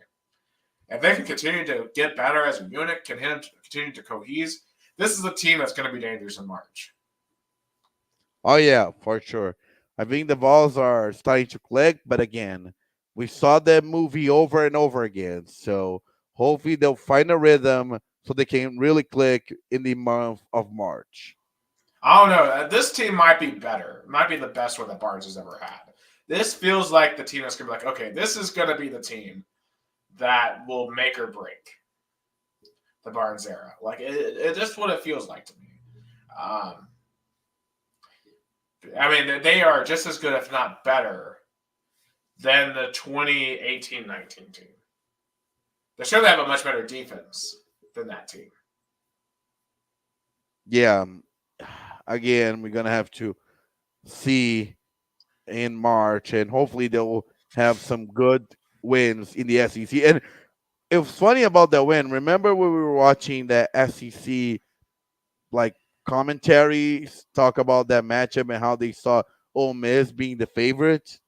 If they can continue to get better as a unit, continue to cohese, this is a team that's going to be dangerous in March. Oh yeah, for sure. I think the balls are starting to click, but again, we saw that movie over and over again. So hopefully they'll find a rhythm so they can really click in the month of March. I don't know. This team might be better. Might be the best one that Barnes has ever had. This feels like the team that's going to be like, okay, this is going to be the team that will make or break the Barnes era. Like, it just what it feels like to me. Um, I mean, they are just as good, if not better, than the 2018-19 team. They surely have a much better defense than that team. Yeah. Again, we're gonna have to see in March, and hopefully they'll have some good wins in the SEC. And it was funny about that win. Remember when we were watching that SEC like commentaries talk about that matchup and how they saw Ole Miss being the favorite?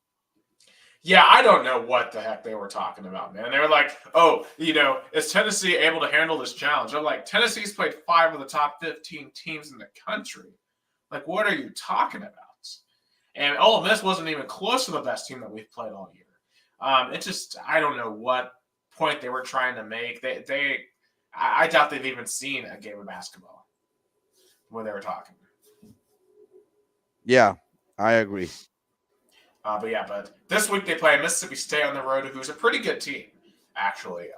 Yeah, I don't know what the heck they were talking about, man. They were like, oh, is Tennessee able to handle this challenge? I'm like, Tennessee's played 5 of the top 15 teams in the country. Like, what are you talking about? And Ole Miss wasn't even close to the best team that we've played all year. It just, I don't know what point they were trying to make. I doubt they've even seen a game of basketball when they were talking. Yeah, I agree. But this week they play Mississippi State on the road, who's a pretty good team, actually.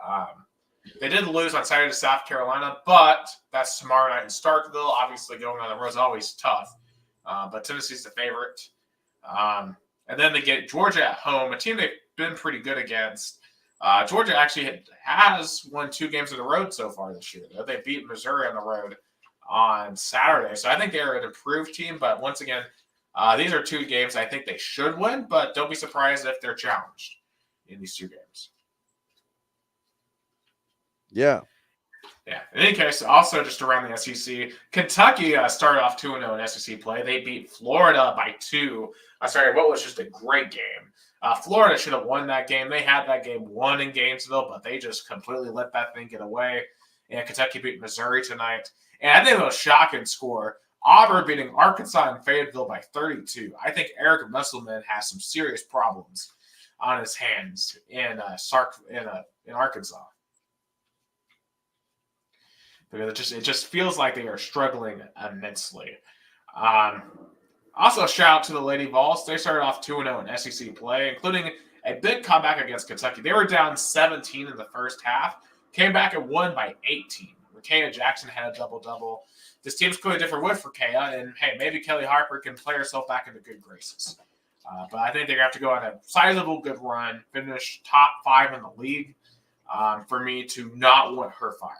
They did lose on Saturday to South Carolina, but that's tomorrow night in Starkville. Obviously, going on the road is always tough, but Tennessee's the favorite. And then they get Georgia at home, a team they've been pretty good against. Georgia actually has won 2 games on the road so far this year. They beat Missouri on the road on Saturday, so I think they're an improved team. But once again, these are 2 games I think they should win, but don't be surprised if they're challenged in these 2 games. Yeah. Yeah. In any case, also just around the SEC, Kentucky started off 2-0 in SEC play. They beat Florida by 2. What was just a great game. Florida should have won that game. They had that game won in Gainesville, but they just completely let that thing get away. And Kentucky beat Missouri tonight. And I think the most shocking score, Auburn beating Arkansas in Fayetteville by 32. I think Eric Musselman has some serious problems on his hands in Arkansas. Because it just feels like they are struggling immensely. Also, a shout out to the Lady Vols. They started off 2-0 in SEC play, including a big comeback against Kentucky. They were down 17 in the first half, came back and won by 18. Rakea Jackson had a double-double. This team's clearly a different wood for Kea, and hey, maybe Kelly Harper can play herself back into good graces. But I think they're going to have to go on a sizable good run, finish top 5 in the league for me to not want her fired.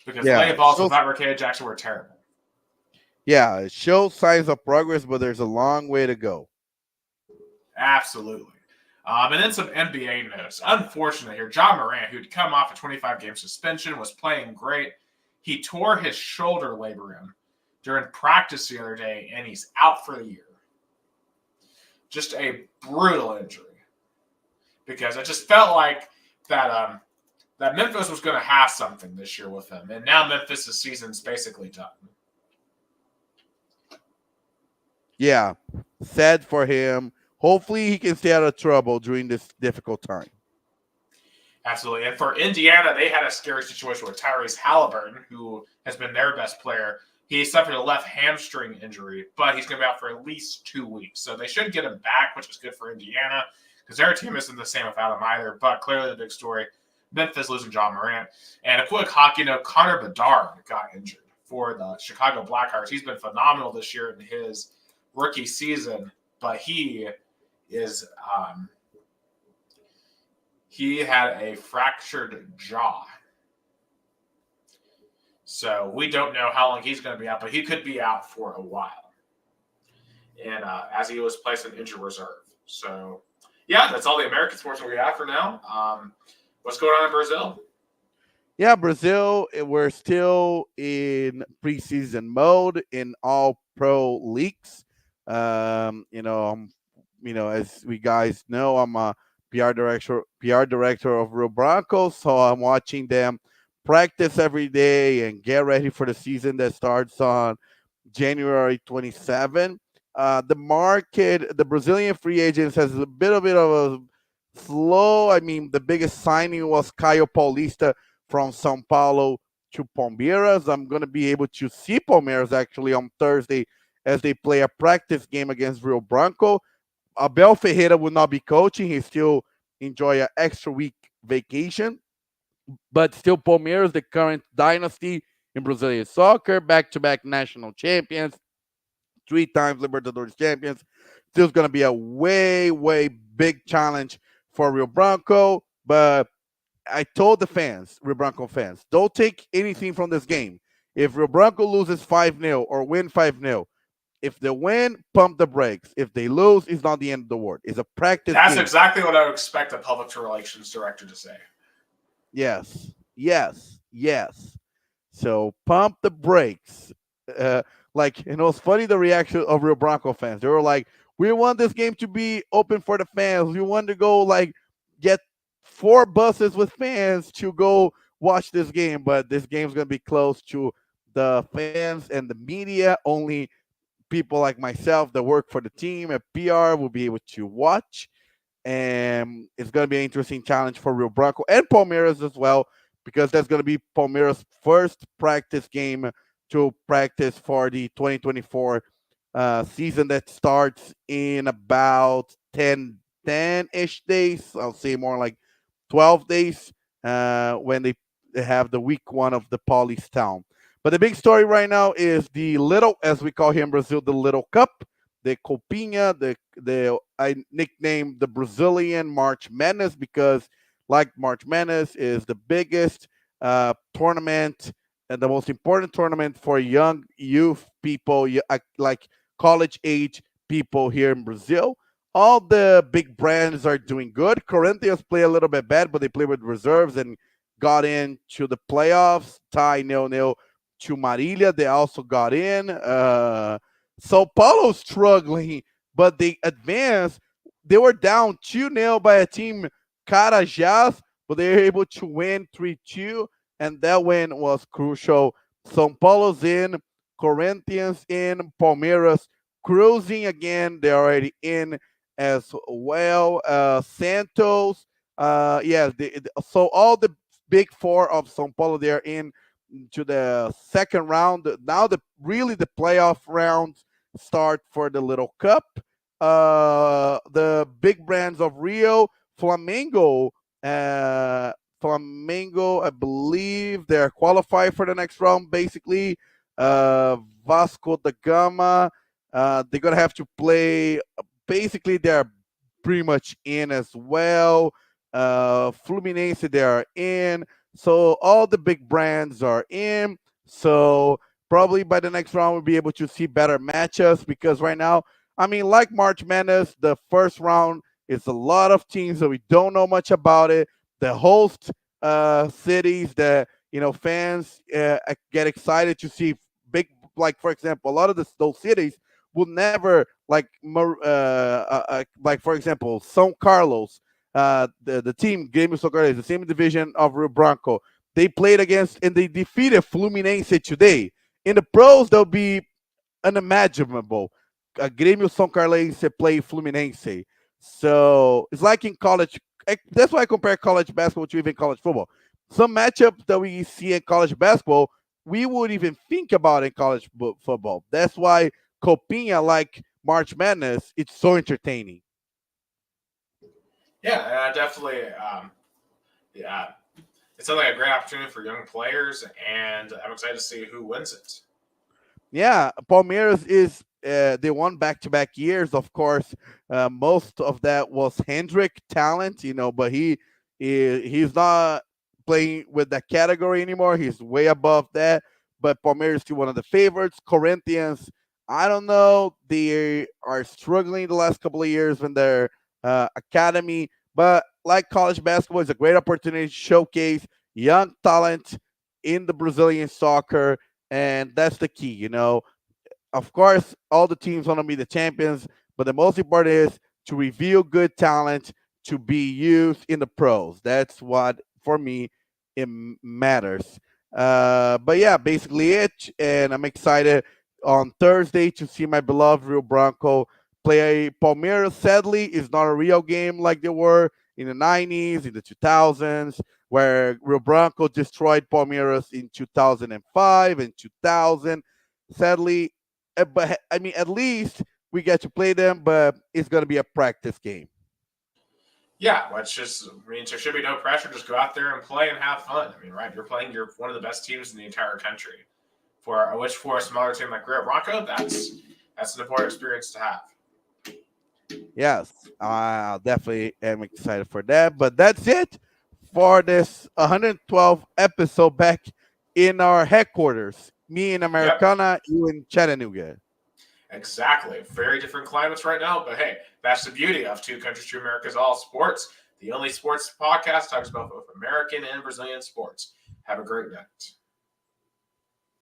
Because the Lady Vols without Rakea Jackson were terrible. Yeah, it shows signs of progress, but there's a long way to go. Absolutely. And then some NBA notes. Unfortunately here, John Morant, who'd come off a 25-game suspension, was playing great. He tore his shoulder labrum during practice the other day, and he's out for the year. Just a brutal injury. Because it just felt like that Memphis was going to have something this year with him. And now Memphis' season's basically done. Yeah, sad for him. Hopefully he can stay out of trouble during this difficult time. Absolutely. And for Indiana, they had a scary situation with Tyrese Halliburton, who has been their best player. He suffered a left hamstring injury, but he's going to be out for at least 2 weeks. So they should get him back, which is good for Indiana, because their team isn't the same without him either. But clearly the big story, Memphis losing John Morant. And a quick hockey note, Connor Bedard got injured for the Chicago Blackhawks. He's been phenomenal this year in his rookie season, but he had a fractured jaw. So we don't know how long he's going to be out, but he could be out for a while. And as he was placed in injured reserve. So, yeah, that's all the American sports we have for now. What's going on in Brazil? Yeah, Brazil, we're still in preseason mode in all pro leagues. As we guys know, I'm a PR director of Rio Broncos, so I'm watching them practice every day and get ready for the season that starts on January 27. The Brazilian free agents has a bit of a slow. I mean, the biggest signing was Caio Paulista from São Paulo to Palmeiras. I'm going to be able to see Palmeiras actually on Thursday as they play a practice game against Rio Branco. Abel Ferreira will not be coaching. He still enjoy an extra week vacation. But still Palmeiras, the current dynasty in Brazilian soccer, back-to-back national champions, 3 times Libertadores champions. Still going to be a way, way big challenge for Rio Branco. But I told the fans, Rio Branco fans, don't take anything from this game. If Rio Branco loses 5-0 or win 5-0, if they win, pump the brakes. If they lose, it's not the end of the world. It's a practice That's game. Exactly what I would expect a public relations director to say. Yes. So pump the brakes. It's funny the reaction of Rio Branco fans. They were like, we want this game to be open for the fans. We want to go get 4 buses with fans to go watch this game, but this game's going to be closed to the fans and the media. Only people like myself that work for the team at PR will be able to watch. And it's going to be an interesting challenge for Rio Branco and Palmeiras as well, because that's going to be Palmeiras' first practice game to practice for the 2024 season that starts in about 10-ish days. I'll say more like 12 days when they have the week one of the Paulista Town. But the big story right now is the little, as we call here in Brazil, the little cup, the Copinha, the I nicknamed the Brazilian March Madness because, like March Madness, is the biggest tournament and the most important tournament for young youth people, like college age people here in Brazil. All the big brands are doing good. Corinthians play a little bit bad, but they play with reserves and got into the playoffs. Tie 0-0 to Marília. They also got in. Sao Paulo struggling, but they advanced. They were down 2-0 by a team Carajás, but they were able to win 3-2, and that win was crucial. São Paulo's in, Corinthians in, Palmeiras cruising again. They're already in as well. Santos, so all the big four of São Paulo, they're in to the second round. Now the playoff rounds start for the Little Cup. The big brands of Rio, Flamengo, uh, Flamengo, I believe they're qualified for the next round. Basically, Vasco da Gama, they're gonna have to play. Basically, they're pretty much in as well. Fluminense, they are in. So all the big brands are in. So probably by the next round we'll be able to see better matchups because right now, I mean, like March Madness, the first round is a lot of teams that we don't know much about it. The host cities that fans get excited to see big, like for example, a lot of those cities will never like for example, São Carlos, the team Grêmio São Carlos, the same division of Rio Branco. They played against and they defeated Fluminense today. In the pros, they'll be unimaginable. Grêmio São Carlense play Fluminense. So it's like in college. That's why I compare college basketball to even college football. Some matchups that we see in college basketball, we would even think about in college football. That's why Copinha, like March Madness, it's so entertaining. Yeah, definitely. Yeah, it sounds like a great opportunity for young players, and I'm excited to see who wins it. Yeah, Palmeiras is they won back-to-back years. Of course, most of that was Hendrick talent, but he's not playing with that category anymore. He's way above that. But Palmeiras is still one of the favorites. Corinthians, I don't know. They are struggling the last couple of years in their academy. But like college basketball, it's a great opportunity to showcase young talent in the Brazilian soccer, and that's the key. Of course, all the teams want to be the champions, but the most important is to reveal good talent to be used in the pros. That's what, for me, it matters. But yeah, basically it. And I'm excited on Thursday to see my beloved Rio Branco play Palmeiras. Sadly, it's not a real game like they were in the 90s, in the 2000s, where Rio Branco destroyed Palmeiras in 2005 and 2000. Sadly, but I mean, at least we get to play them, but it's going to be a practice game. Yeah, which just means there should be no pressure. Just go out there and play and have fun. I mean, right? You're playing. You're one of the best teams in the entire country. For a smaller team like Rio Bronco, that's an important experience to have. Yes, I definitely am excited for that. But that's it for this 112 episode back in our headquarters. Me in Yep, Americana, you in Chattanooga. exactly. Very different climates right now, but hey, that's the beauty of Two Countries, Two Americas, All Sports. The only sports podcast talks about both American and Brazilian sports. Have a great night.